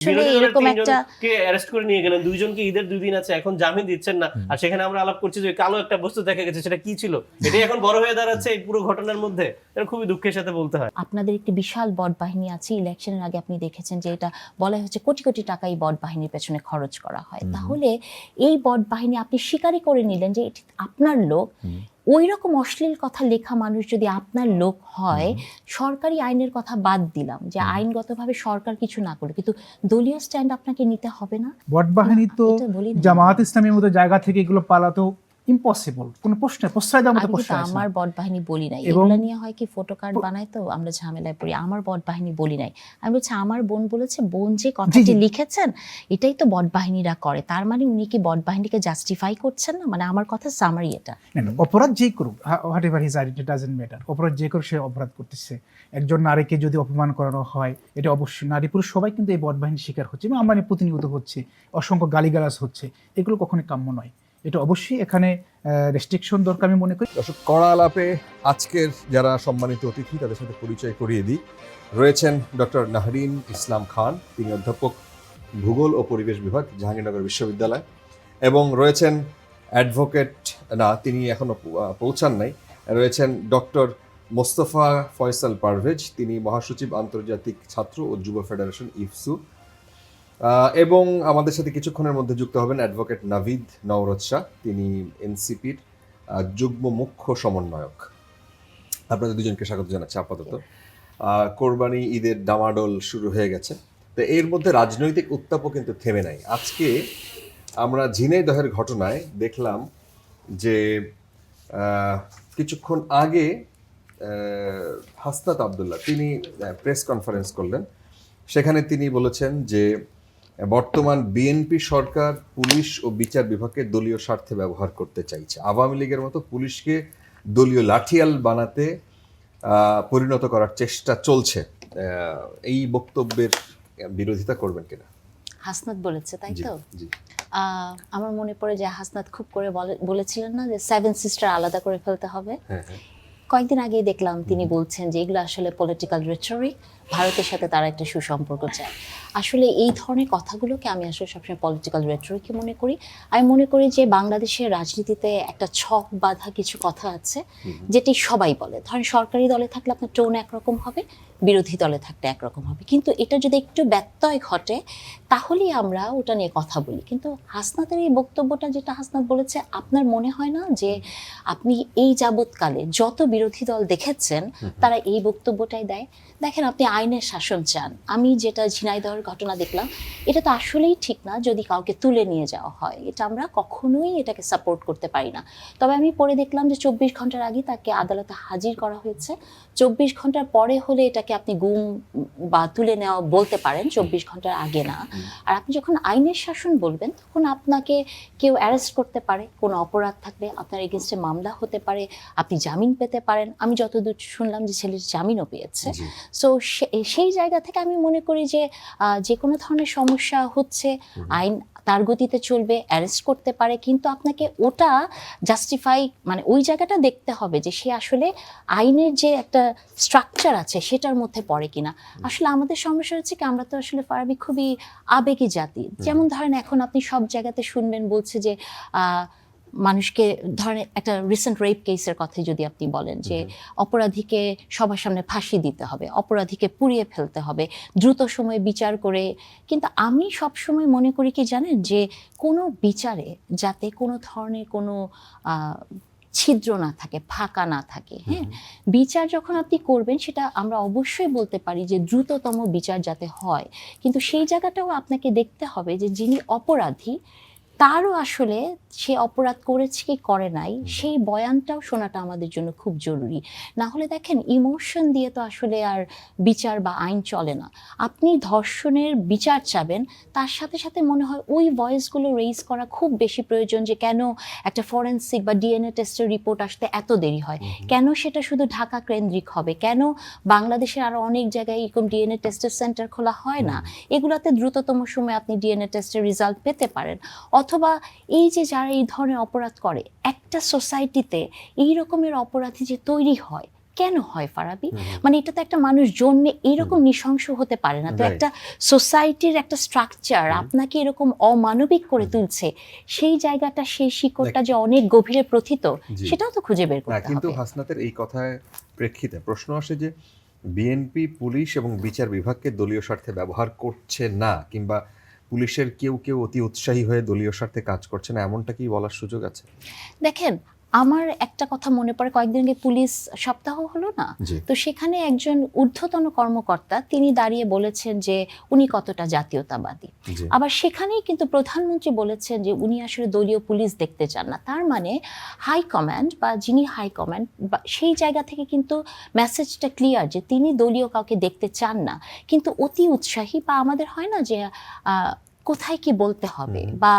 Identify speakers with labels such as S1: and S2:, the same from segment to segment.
S1: আসলে এরকম একটা
S2: কে অ্যারেস্ট করে নিয়ে গেলেন, দুইজনকে ঈদের 2 দিন আছে, এখন জামিন দিচ্ছেন না, আর সেখানে আমরা আলাপ করছি যে কালো একটা বস্তু দেখা গেছে, সেটা কি ছিল, এটাই এখন বড় হয়ে দাঁড়াচ্ছে এই পুরো ঘটনার মধ্যে। এটা খুবই দুঃখের সাথে বলতে হয়।
S1: আপনাদের একটি বিশাল বট বাহিনী আছে, ইলেকশনের আগে আপনি দেখেছেন যে এটা বলা হচ্ছে কোটি কোটি টাকা এই বট বাহিনীর পেছনে খরচ করা হয়। তাহলে এই বট বাহিনী আপনি স্বীকারই করে নিলেন যে এটি আপনার লোক। ওই রকম অশ্লীল কথা লেখা মানুষ যদি আপনার লোক হয়, সরকারি আইনের কথা বাদ দিলাম যে আইনগতভাবে সরকার কিছু না করলে, কিন্তু দলীয় স্ট্যান্ড আপনাকে নিতে হবে না।
S3: বট বাহিনী তো
S1: এটা বলি না।
S3: জামায়াত ইসলামের মতো জায়গা থেকে এগুলো পালা তো ইম্পসিবল, কোনো প্রশ্রয় দেওয়ার মতো
S1: আমি
S3: প্রশ্ন
S1: কিন্তু
S3: আছে
S1: আমার
S3: না।
S1: বট বাহিনী বলি নাই,
S3: এবং
S1: এগুলো নিয়ে হয় কি ফটো কার্ড বানায় তো আমরা ঝামেলায় পড়ি। আমার বট বাহিনী বলি নাই, আমি বলছি আমার বোন বলেছে, বোন যে কথাটি লিখেছেন এটাই তো বট বাহিনীরা করে, তার মানে উনি কি বট বাহিনীকে জাস্টিফাই করছেন না? মানে আমার কথা সামারি এটা।
S3: অপরাধ যেই করুক, what ever his identity doesn't matter, অপরাধ যে করুক সে অপরাধ করতেছে। একজন নারীকে যদি অপমান করানো হয়, এটা অবশ্যই নারী পুরুষ সবাই কিন্তু এই বট বাহিনীর শিকার হচ্ছে এবং আমার প্রতিনিয়ত হচ্ছে, অসংখ্য গালিগালাজ হচ্ছে, এগুলো কখনোই কাম্য নয়। এটা অবশ্যই এখানে রেস্ট্রিকশন দরকার আমি মনে করি।
S4: দর্শক, কড়া আলাপে আজকের যারা সম্মানিত অতিথি তাদের সাথে পরিচয় করিয়ে দিই। রয়েছেন ডক্টর নাহরিন ইসলাম খান, তিনি অধ্যাপক ভূগোল ও পরিবেশ বিভাগ, জাহাঙ্গীরনগর বিশ্ববিদ্যালয়। এবং রয়েছেন অ্যাডভোকেট, না তিনি এখনো পৌঁছান নাই, রয়েছেন ডক্টর মোস্তফা ফয়সাল পারভেজ, তিনি মহাসচিব আন্তর্জাতিক ছাত্র ও যুব ফেডারেশন ইফসু। এবং আমাদের সাথে কিছুক্ষণের মধ্যে যুক্ত হবেন অ্যাডভোকেট নাভিদ নওরোজ শাহ, তিনি এনসিপির যুগ্ম মুখ্য সমন্বয়ক। আপনাদের দুজনকে স্বাগত জানাচ্ছি। আপাতত কোরবানি ঈদের ডামাডোল শুরু হয়ে গেছে, তো এর মধ্যে রাজনৈতিক উত্তাপও কিন্তু থেমে নাই। আজকে আমরা ঝিনাইদহের ঘটনায় দেখলাম যে কিছুক্ষণ আগে হাসনাত আবদুল্লাহ তিনি প্রেস কনফারেন্স করলেন, সেখানে তিনি বলেছেন যে বর্তমান বিএনপি সরকার পুলিশ ও বিচার বিভাগকে দলীয় স্বার্থে ব্যবহার করতে চাইছে, আওয়ামী লীগের মতো পুলিশকে দলীয় লাঠিয়াল বানাতে পরিণত করার চেষ্টা চলছে। এই বক্তব্যের বিরোধিতা করবেন কিনা?
S1: হাসনাত বলেছে তাই তো?
S4: জি।
S1: আমার মনে পড়ে যে হাসনাত খুব করে বলেছিলেন না যে 7 সিস্টার আলাদা করে ফেলতে হবে।
S4: হ্যাঁ হ্যাঁ।
S1: কয়েকদিন আগেই দেখলাম তিনি বলছেন যে এগুলো আসলে পলিটিক্যাল রেটরিক, ভারতের সাথে তারা একটা সুসম্পর্ক চায়। আসলে এই ধরনের কথাগুলোকে আমি আসলে সবসময় পলিটিক্যাল রেটরিকই মনে করি। আমি মনে করি যে বাংলাদেশের রাজনীতিতে একটা ছক বাঁধা কিছু কথা আছে যেটি সবাই বলে। ধরেন সরকারি দলে থাকলে আপনার টোন একরকম হবে, বিরোধী দলে থাকলে একরকম হবে, কিন্তু এটা যদি একটু ব্যত্যয় ঘটে তাহলেই আমরা ওটা নিয়ে কথা বলি। কিন্তু হাসনাতের এই বক্তব্যটা যেটা হাসনাত বলেছে, আপনার মনে হয় না যে আপনি এই যাবৎকালে যত বিরোধী দল দেখেছেন তারা এই বক্তব্যটাই দেয়? দেখেন, আপনি আইনের শাসন চান, আমি যেটা ঝিনাইদহের ঘটনা দেখলাম এটা তো আসলেই ঠিক না যদি কাউকে তুলে নিয়ে যাওয়া হয়, এটা আমরা কখনোই এটাকে সাপোর্ট করতে পারি না। তবে আমি পরে দেখলাম যে 24 ঘন্টার আগে তাকে আদালতে হাজির করা হয়েছে। 24 ঘন্টার পরে হলে এটাকে আপনি গুম বা তুলে নেওয়া বলতে পারেন, 24 ঘন্টার আগে না। আর আপনি যখন আইনের শাসন বলবেন তখন আপনাকে কেউ অ্যারেস্ট করতে পারে, কোনো অপরাধ থাকলে আপনার এগেনস্টে মামলা হতে পারে, আপনি জামিন পেতে পারেন। আমি যতদূর শুনলাম যে ছেলের জামিনও পেয়েছে। সো সেই জায়গা থেকে আমি মনে করি যে যে কোনো ধরনের সমস্যা হচ্ছে, আইন তার গতিতে চলবে, অ্যারেস্ট করতে পারে, কিন্তু আপনাকে ওটা জাস্টিফাই মানে ওই জায়গাটা দেখতে হবে যে সে আসলে আইনের যে একটা স্ট্রাকচার আছে সেটার মধ্যে পড়ে কিনা। আসলে আমাদের সমস্যা হচ্ছে কি, আমরা তো আসলে ফারাবি খুবই আবেগী জাতি। যেমন ধরেন এখন আপনি সব জায়গাতে শুনবেন বলছে যে মানুষকে, ধরেন একটা রিসেন্ট রেপ কেসের কথাই যদি আপনি বলেন যে অপরাধীকে সবার সামনে ফাঁসি দিতে হবে, অপরাধীকে পুড়িয়ে ফেলতে হবে, দ্রুত সময়ে বিচার করে। কিন্তু আমি সব সময় মনে করি কি জানেন, যে কোনো বিচারে যাতে কোনো ধরনের কোনো ছিদ্র না থাকে, ফাঁকা না থাকে। হ্যাঁ, বিচার যখন আপনি করবেন সেটা আমরা অবশ্যই বলতে পারি যে দ্রুততম বিচার যাতে হয়, কিন্তু সেই জায়গাটাও আপনাকে দেখতে হবে যে যিনি অপরাধী তারও আসলে সে অপরাধ করেছে কি করে নাই সেই বয়ানটাও শোনাটা আমাদের জন্য খুব জরুরি। না হলে দেখেন ইমোশন দিয়ে তো আসলে আর বিচার বা আইন চলে না। আপনি ধর্ষণের বিচার চাবেন, তার সাথে সাথে মনে হয় ওই ভয়েসগুলো রেইজ করা খুব বেশি প্রয়োজন, যে কেন একটা ফরেন্সিক বা ডিএনএ টেস্টের রিপোর্ট আসতে এত দেরি হয়, কেন সেটা শুধু ঢাকা কেন্দ্রিক হবে, কেন বাংলাদেশের আরো অনেক জায়গায় এরকম ডিএনএ টেস্টের সেন্টার খোলা হয় না, এগুলাতে দ্রুততম সময়ে আপনি ডিএনএ টেস্টের রেজাল্ট পেতে পারেন। অথবা এই যে যারা এই ধরনের অপরাধ করে, একটা সোসাইটিতে এই রকমের অপরাধী যে তৈরি হয়, কেন হয় ফারাবি? মানে এটা তো একটা মানুষ জন্মে এরকম নৃশংস হতে পারে না। তো
S4: Right.
S1: একটা সোসাইটির একটা স্ট্রাকচার আপনাকে এরকম অমানবিক করে তুলছে, সেই জায়গাটা, সেই শিকড়টা যে অনেক গভীরে প্রথিত,
S4: জি।
S1: সেটাও তো খুঁজে বের
S4: না,
S1: করতে
S4: কিন্তু
S1: হবে।
S4: হাসনাতের এই কথায় প্রেক্ষিতে প্রশ্ন আসে যে বিএনপি পুলিশ এবং বিচার বিভাগকে দলীয় স্বার্থে ব্যবহার করছে না, কিংবা পুলিশের কেউ কেউ অতি উৎসাহী হয়ে দলীয় স্বার্থে কাজ করছে না, এমনটা কি বলার সুযোগ আছে?
S1: দেখেন, আমার একটা কথা মনে পড়ে, কয়েকদিন আগে পুলিশ সপ্তাহ হলো না,
S4: জি।
S1: তো সেখানে একজন ঊর্ধ্বতন কর্মকর্তা তিনি দাঁড়িয়ে বলেছেন যে উনি কতটা জাতীয়তাবাদী।
S4: জি।
S1: আবার সেখানেই কিন্তু প্রধানমন্ত্রী বলেছেন যে উনি আসলে দলীয় পুলিশ দেখতে চান না। তার মানে হাই কমান্ড বা যিনি হাই কমান্ড সেই জায়গা থেকে কিন্তু মেসেজটা ক্লিয়ার যে তিনি দলীয় কাউকে দেখতে চান না। কিন্তু অতি উৎসাহী বা আমাদের হয় না যে কোথায় কি বলতে হবে বা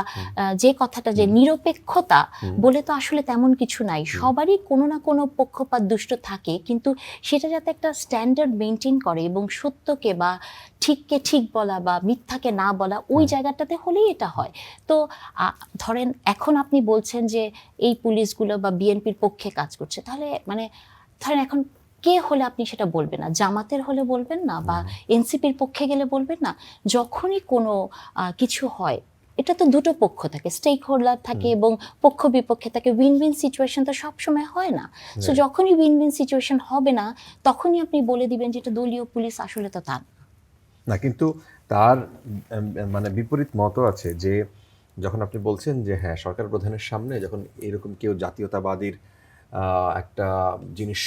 S1: যে কথাটা যে নিরপেক্ষতা বলে তো আসলে তেমন কিছু নাই, সবারই কোনো না কোনো পক্ষপাত দুষ্ট থাকে, কিন্তু সেটা যাতে একটা স্ট্যান্ডার্ড মেনটেন করে এবং সত্যকে বা ঠিককে ঠিক বলা বা মিথ্যাকে না বলা, ওই জায়গাটাতে হলেই এটা হয়। তো ধরেন এখন আপনি বলছেন যে এই পুলিশগুলো বা বিএনপির পক্ষে কাজ করছে, তাহলে মানে ধরেন এখন কে হলে আপনি সেটা বলবেন না? জামাতের হলে বলবেন না, বা এনসিপির পক্ষে গেলে বলবেন না? যখনই কোনো কিছু হয়, এটা তো দুটো পক্ষ থাকে, স্টেক হোল্ডার থাকে এবং পক্ষ বিপক্ষে থাকে, উইন উইন সিচুয়েশন তো সবসময় হয় না। সো যখনই উইন উইন সিচুয়েশন হবে না, তখনই আপনি বলে দিবেন যে এটা দলীয় পুলিশ, আসলে তো তা
S4: না, কিন্তু তার মানে বিপরীত মতও আছে যে যখন আপনি বলছেন যে হ্যাঁ, সরকার প্রধানের সামনে যখন এরকম কেউ জাতীয়তাবাদীর একটা জিনিস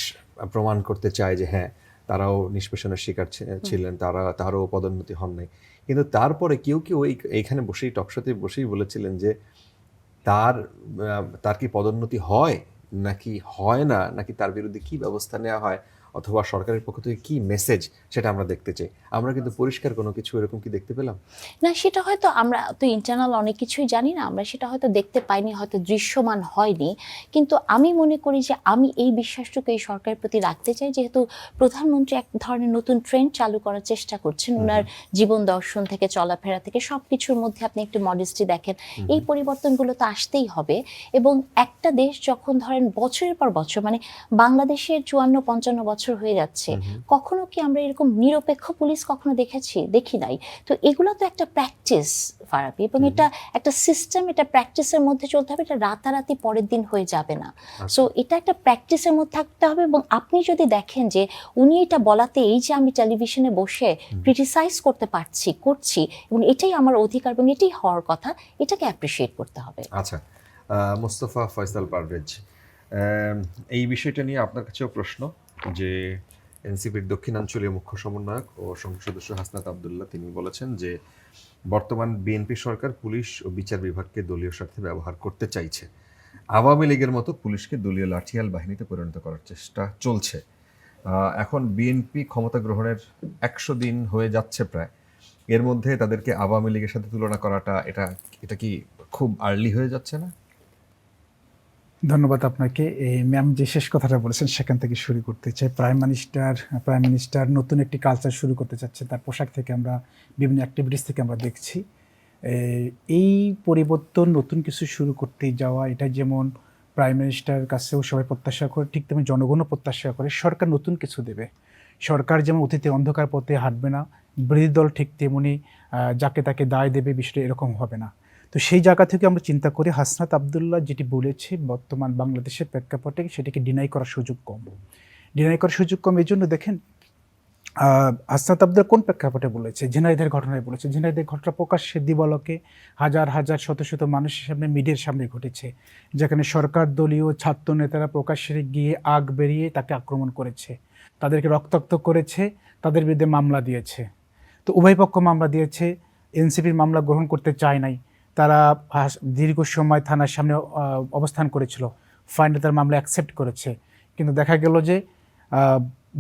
S4: প্রমাণ করতে চায় যে হ্যাঁ, তারাও নিষ্পেষণের শিকার ছিলেন, তারাও পদোন্নতি হন নাই, কিন্তু তারপরে কেউ কেউ এইখানে বসেই টকশোতে বসেই বলেছিলেন যে তার কি পদোন্নতি হয় নাকি হয় না, নাকি তার বিরুদ্ধে কি ব্যবস্থা নেওয়া হয়, অথবা সরকারের পক্ষ থেকে কি মেসেজ, সেটা আমরা দেখতে চাই। আমরা কিন্তু পরিষ্কার কোনো কিছু এরকম কি দেখতে পেলাম
S1: না। সেটা হয়তো আমরা তো ইন্টারনাল অনেক কিছুই জানি না, আমরা সেটা হয়তো দেখতে পাইনি, হয়তো দৃশ্যমান হয়নি। কিন্তু আমি মনে করি যে আমি এই বিশ্বাসটুকু এই সরকারের প্রতি রাখতে চাই, যেহেতু প্রধানমন্ত্রী এক ধরনের নতুন ট্রেন্ড চালু করার চেষ্টা করছেন। ওনার জীবন দর্শন থেকে, চলাফেরা থেকে, সব কিছুর মধ্যে আপনি একটু মডেস্টি দেখেন। এই পরিবর্তনগুলো তো আসতেই হবে। এবং একটা দেশ যখন ধরেন বছরের পর বছর, মানে বাংলাদেশের 54-55 বছর হয়ে যাচ্ছে, কখনো কি আমরা এরকম নিরপেক্ষ পুলিশ কখনো দেখি নাই? তো এগুলো তো একটা প্র্যাকটিস ফারাবি, এবং এটা একটা সিস্টেম, এটা প্র্যাকটিসের মধ্যে চলতে হবে, এটা রাতারাতি পরের দিন হয়ে যাবে না। সো এটা একটা প্র্যাকটিসের মধ্যে থাকতে হবে। এবং আপনি যদি দেখেন যে উনি এটা বলাতে, এই যে আমি টেলিভিশনে বসে ক্রিটিসাইজ করছি এবং এটাই আমার অধিকার এবং এটাই হওয়ার কথা, এটাকে অ্যাপ্রিসিয়েট করতে হবে।
S4: আচ্ছা, মোস্তফা ফয়সাল পারভেজ, এই বিষয়টা নিয়ে আপনার কাছেও প্রশ্ন যে এনসিপির দক্ষিণাঞ্চলীয় মুখ্য সমন্বয়ক ও সংসদ সদস্য হাসনাত আবদুল্লাহ তিনি বলেছেন যে বর্তমান বিএনপি সরকার পুলিশ ও বিচার বিভাগকে দলীয় স্বার্থে ব্যবহার করতে চাইছে, আওয়ামী লীগের মতো পুলিশকে দলীয় লাঠিয়াল বাহিনীতে পরিণত করার চেষ্টা চলছে। এখন বিএনপি ক্ষমতা গ্রহণের 100 দিন হয়ে যাচ্ছে প্রায়, এর মধ্যে তাদেরকে আওয়ামী লীগের সাথে তুলনা করাটা এটা কি খুব আর্লি হয়ে যাচ্ছে না?
S3: ধন্যবাদ আপনাকে। ম্যাম যে শেষ কথাটা বলেছেন সেখান থেকে শুরু করতে চাই। প্রাইম মিনিস্টার নতুন একটি কালচার শুরু করতে চাচ্ছে, তার পোশাক থেকে আমরা বিভিন্ন অ্যাক্টিভিটিস থেকে আমরা দেখছি। এই পরিবর্তন, নতুন কিছু শুরু করতে যাওয়া, এটা যেমন প্রাইম মিনিস্টারের কাছেও সবাই প্রত্যাশা করে, ঠিক তেমনি জনগণও প্রত্যাশা করে সরকার নতুন কিছু দেবে। সরকার যেমন অতীতে অন্ধকার পথে হাঁটবে না, বিরোধী দল ঠিক তেমনি যাকে তাকে দায় দেবে, বিষয়টা এরকম হবে না। তো সেই জায়গা থেকে আমরা চিন্তা করি হাসনাত আবদুল্লাহ যেটি বলেছে বর্তমান বাংলাদেশের প্রেক্ষাপটে সেটাকে ডিনাই করার সুযোগ কম। এই জন্য দেখেন হাসনাত আবদুল্লাহ কোন প্রেক্ষাপটে বলেছে, ঝিনাইদের ঘটনায় বলেছে। ঝিনাইদের ঘটনা প্রকাশ্যে দিবালোকে হাজার হাজার শত শত মানুষের সামনে, মিডিয়ার সামনে ঘটেছে, যেখানে সরকার দলীয় ছাত্র নেতারা প্রকাশ্যে গিয়ে আগ বেরিয়ে তাকে আক্রমণ করেছে, তাদেরকে রক্তাক্ত করেছে, তাদের বিরুদ্ধে মামলা দিয়েছে। তো উভয় পক্ষ মামলা দিয়েছে, এনসিপির মামলা গ্রহণ করতে চায় নাই, তারা দীর্ঘ সময় থানার সামনে অবস্থান করেছিল, ফাইনালি তার মামলা অ্যাকসেপ্ট করেছে। কিন্তু দেখা গেল যে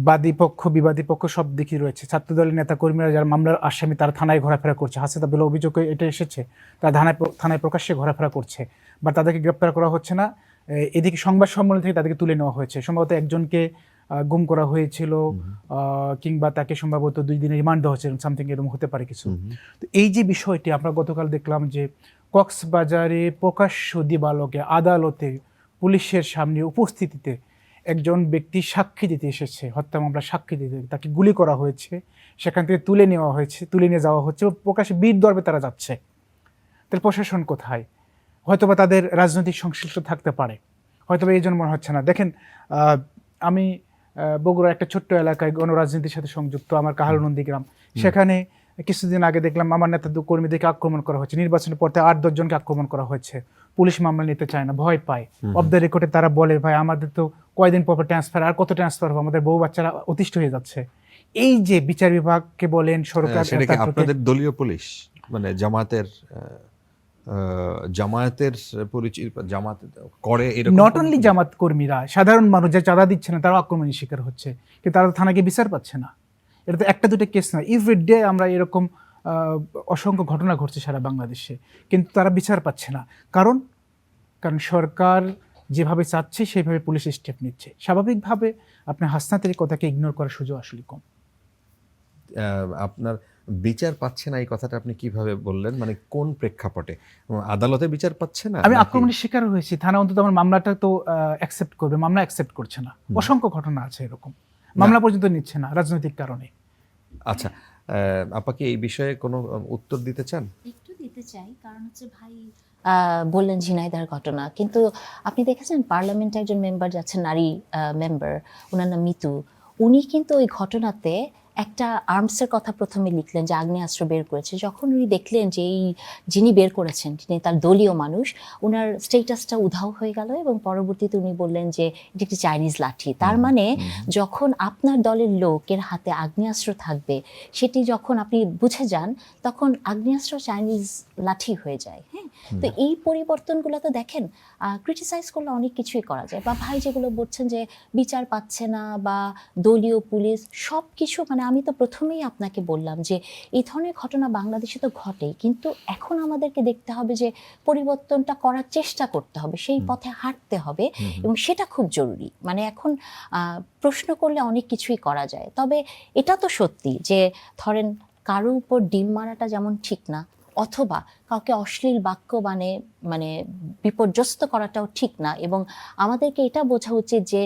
S3: বাদী পক্ষ বিবাদী পক্ষ সব দিকই রয়েছে। ছাত্রদলের নেতাকর্মীরা যারা মামলার আসামি, তারা থানায় ঘোরাফেরা করছে, হাসনাত আবদুল্লাহ অভিযোগে এটা এসেছে, তারা থানায় প্রকাশ্যে ঘোরাফেরা করছে, বা তাদেরকে গ্রেপ্তার করা হচ্ছে না। এদিকে সংবাদ সম্মেলন থেকে তাদেরকে তুলে নেওয়া হয়েছে, সম্ভবত একজনকে গুম করা হয়েছিল, কিংবা তাকে সম্ভবত 2 দিনের রিমান্ড দেওয়া হচ্ছে, সামথিং এরকম হতে পারে কিছু। তো এই যে বিষয়টি আমরা গতকাল দেখলাম যে কক্সবাজারে প্রকাশ্য দিবালোকে আদালতে পুলিশের সামনে উপস্থিতিতে একজন ব্যক্তি সাক্ষী দিতে এসেছে, হত্যা মামলা সাক্ষী দিতে, তাকে গুলি করা হয়েছে, সেখান থেকে তুলে নিয়ে যাওয়া হচ্ছে, প্রকাশ্যে বীর দর্বে তারা যাচ্ছে। তাহলে প্রশাসন কোথায়? হয়তোবা তাদের রাজনৈতিক সংশ্লিষ্ট থাকতে পারে, হয়তোবা এই জন্য মনে হচ্ছে না। দেখেন, আমি বগুড়া একটা ছোট্ট এলাকায় গণরাজনীতির সাথে সংযুক্ত, আমার কাহালনন্দী গ্রাম। সেখানে কিছুদিন আগে দেখলাম আমার নেতা কর্মীদেরকে আক্রমণ করা হচ্ছে, নির্বাচনের পর 8-10 জনকে আক্রমণ করা হয়েছে। পুলিশ মামলা নিতে চায় না, ভয় পায়। অফ দ্য রেকর্ডে তারা বলে, ভাই আমাদের তো কয়দিন পর ট্রান্সফার, আর কত ট্রান্সফার হবে, আমাদের বউ বাচ্চারা অতিষ্ঠ হয়ে যাচ্ছে। এই যে বিচার বিভাগকে বলেন, সরকার,
S4: সেটা কি আপনাদের দলীয় পুলিশ, মানে জামায়াতের পরিচয়, জামাত করে এরকম?
S3: নট অনলি জামাত কর্মীরা, সাধারণ মানুষ যা চাঁদা দিচ্ছে না তারা আক্রমণের শিকার হচ্ছে, কিন্তু তারা থানাকে বিচার পাচ্ছে না। এটা তো একটা দুটো কেস নয়, এভরিডে আমরা এরকম অসংখ্য ঘটনা ঘটছে সারা বাংলাদেশে, কিন্তু তারা বিচার পাচ্ছে না। কারণ সরকার যেভাবে চাচ্ছে সেইভাবে পুলিশ স্টেপ নিচ্ছে। স্বাভাবিকভাবে আপনি হাসনাতের কথাকে ইগনোর করার সুযোগ আসলে কম।
S4: আপনার বিচার পাচ্ছে না এই কথাটা আপনি কিভাবে বললেন, মানে কোন প্রেক্ষাপটে? আদালতে বিচার পাচ্ছে না?
S3: আমি আক্রমণের শিকার হয়েছি, থানা অন্তত আমার মামলাটা তো অ্যাকসেপ্ট করবে, মামলা অ্যাকসেপ্ট করছে না। অসংখ্য ঘটনা আছে এরকম, মামলা পর্যন্ত নিচ্ছে না রাজনৈতিক কারণে।
S4: আচ্ছা, আপা কি এই বিষয়ে কোনো উত্তর দিতে চান?
S1: একটু দিতে চাই, কারণ হচ্ছে ভাই বললেন ঝিনাইদহের ঘটনা, কিন্তু আপনি দেখেছেন পার্লামেন্টে একজন মেম্বার যাচ্ছেন, নারী মেম্বার, ওনার নাম মিতু। উনি কিন্তু ওই ঘটনাতে একটা আর্মসের কথা প্রথমে লিখলেন, যে আগ্নেয়াস্ত্র বের করেছে। যখন উনি দেখলেন যে যিনি বের করেছেন তিনি তার দলীয় মানুষ, ওনার স্টেটাসটা উধাও হয়ে গেল, এবং পরবর্তীতে উনি বললেন যে এটি একটি চাইনিজ লাঠি। তার মানে যখন আপনার দলের লোকের হাতে আগ্নেয়াস্ত্র থাকবে, সেটি যখন আপনি বুঝে যান, তখন আগ্নেয়াস্ত্র চাইনিজ লাঠি হয়ে যায়। হ্যাঁ, তো এই পরিবর্তনগুলো তো দেখেন, ক্রিটিসাইজ করলে অনেক কিছুই করা যায়। বা ভাই যেগুলো বলছেন যে বিচার পাচ্ছে না, বা দলীয় পুলিশ, সব কিছু, মানে আমি তো প্রথমেই আপনাকে বললাম যে এই ধরনের ঘটনা বাংলাদেশে তো ঘটেই, কিন্তু এখন আমাদেরকে দেখতে হবে যে পরিবর্তনটা করার চেষ্টা করতে হবে, সেই পথে হাঁটতে হবে, এবং সেটা খুব জরুরি। মানে এখন প্রশ্ন করলে অনেক কিছুই করা যায়, তবে এটা তো সত্যি যে ধরেন কারো উপর ডিম মারাটা যেমন ঠিক না, অথবা কাউকে অশ্লীল বাক্য মানে বিপর্যস্ত করাটাও ঠিক না। এবং আমাদেরকে এটা বোঝা উচিত যে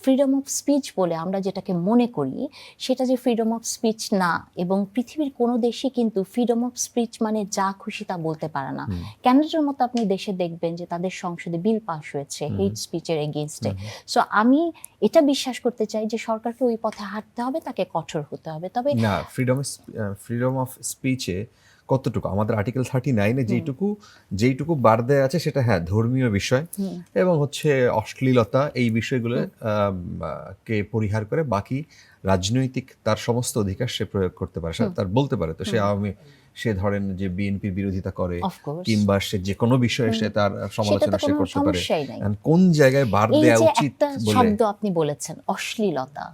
S1: ফ্রিডম অফ স্পিচ বলে আমরা যেটাকে মনে করি, সেটা যে ফ্রিডম অফ স্পিচ না। এবং পৃথিবীর কোনো দেশে কিন্তু ফ্রিডম অফ স্পিচ মানে যা খুশি তা বলতে পারে না। ক্যানাডার মতো আপনি দেশে দেখবেন যে তাদের সংসদে বিল পাস হয়েছে হেট স্পিচের এগেইনস্টে। সো আমি এটা বিশ্বাস করতে চাই যে সরকারকে ওই পথে হাঁটতে হবে, তাকে কঠোর হতে হবে। তবে
S4: না, ফ্রিডম অফ স্পিচে কতটুকু আমাদের আর্টিকেল 39-এ যেইটুকু বার দেয়া আছে সেটা হ্যাঁ ধর্মীয় বিষয় এবং হচ্ছে অশ্লীলতা, এই বিষয়গুলো কে পরিহার করে বাকি রাজনৈতিক তার সমস্ত অধিকার সে প্রয়োগ করতে পারে, তার বলতে পারে। তো সে ধরেন যে বিএনপির বিরোধিতা করে কিংবা সে যে কোনো বিষয়ে সে তার সমালোচনা সে করতে পারে। কোন জায়গায় বার দেয়া উচিত বলে
S1: শব্দ আপনি বলেছেন অশ্লীলতা,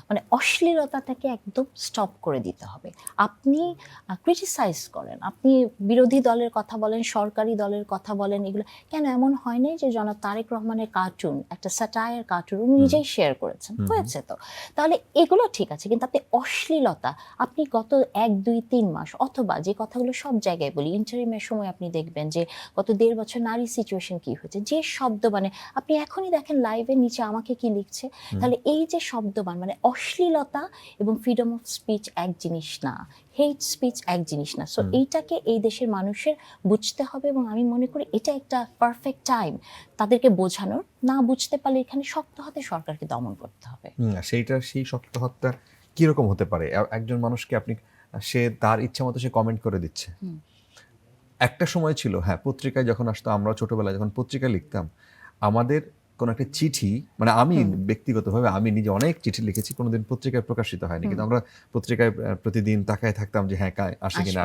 S1: মানে অশ্লীলতাটাকে একদম স্টপ করে দিতে হবে। আপনি ক্রিটিসাইজ করেন, আপনি বিরোধী দলের কথা বলেন, সরকারি দলের কথা বলেন, এগুলো কেন এমন হয় নাই যে জনাব তারেক রহমানের কার্টুন, একটা স্যাটায়ার কার্টুন উনি নিজেই শেয়ার করেছেন, হয়েছে তো, তাহলে এগুলো ঠিক আছে। কিন্তু আপনি অশ্লীলতা, আপনি গত 1-2-3 মাস, অথবা যে কথাগুলো সব জায়গায় বলি, ইন্টারিমের সময় আপনি দেখবেন যে গত 1.5 বছর নারী সিচুয়েশন কি হয়েছে, যে শব্দবানে আপনি এখনই দেখেন লাইভের নিচে আমাকে কি লিখছে। তাহলে এই যে শব্দবান, মানে অশ্লীলতা এবং ফ্রিডম অফ স্পিচ এক জিনিস না, হেট স্পিচ এক জিনিস না। সো এইটাকে এই দেশের মানুষের বুঝতে হবে, এবং আমি মনে করি এটা একটা পারফেক্ট টাইম তাদেরকে বোঝানোর। না বুঝতে পারলে এখানে শক্ত হাতে সরকারকে দমন করতে হবে।
S4: সেই শক্ত হাতটা কিরকম হতে পারে? একজন মানুষকে আপনি, সে তার ইচ্ছা মতো সে কমেন্ট করে দিচ্ছে। একটা সময় ছিল, হ্যাঁ, পত্রিকায় যখন আসতো, আমরা ছোটবেলায় যখন পত্রিকায় লিখতাম, আমাদের কোন একটা চিঠি, মানে আমি ব্যক্তিগতভাবে আমি নিজে অনেক চিঠি লিখেছি, কোনোদিন পত্রিকায় প্রকাশিত হয়নি, কিন্তু আমরা পত্রিকায় প্রতিদিন তাকায় থাকতাম যে হ্যাঁ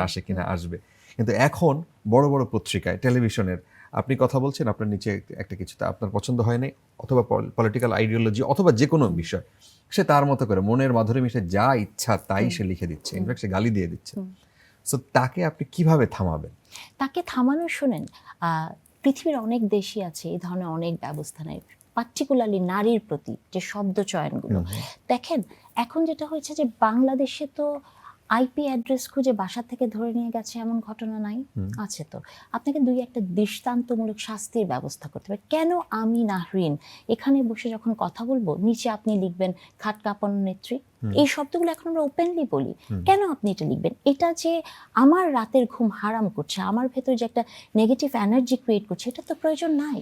S4: আসে কিনা আসবে। কিন্তু এখন বড় বড় পত্রিকায়, টেলিভিশনের আপনি কথা বলছেন, আপনার নিচে একটা কিছুতে আপনার পছন্দ হয় নাই, অথবা পলিটিক্যাল আইডিওলজি অথবা যে কোনো বিষয়, সে তার মতো করে মনের মাধুরী মিশে যা ইচ্ছা তাই সে লিখে দিচ্ছে, ইনফ্যাক্ট সে গালি দিয়ে দিচ্ছে। সো তাকে আপনি কিভাবে থামাবেন?
S1: তাকে থামানো, শোনেন, পৃথিবীর অনেক দেশই আছে এই ধরনের অনেক ব্যবস্থা নেয়, পার্টিকুলারলি নারীর প্রতি যে শব্দ চয়নগুলো। দেখেন এখন যেটা হয়েছে যে বাংলাদেশে তো আইপি অ্যাড্রেস খুঁজে বাসা থেকে ধরে নিয়ে গেছে এমন ঘটনা নাই? আছে তো। আপনাকে দুই একটা দৃষ্টান্তমূলক শাস্তির ব্যবস্থা করতে হবে। কেন আমি নাহরিন এখানে বসে যখন কথা বলবো নিচে আপনি লিখবেন খাট কাঁপানো নেত্রী, এই শব্দগুলো এখন আমরা ওপেনলি বলি, কেন আপনি এটা লিখবেন? এটা যে আমার রাতের ঘুম হারাম করছে, আমার ভেতর যে একটা নেগেটিভ এনার্জি ক্রিয়েট করছে, এটা তো প্রয়োজন নাই।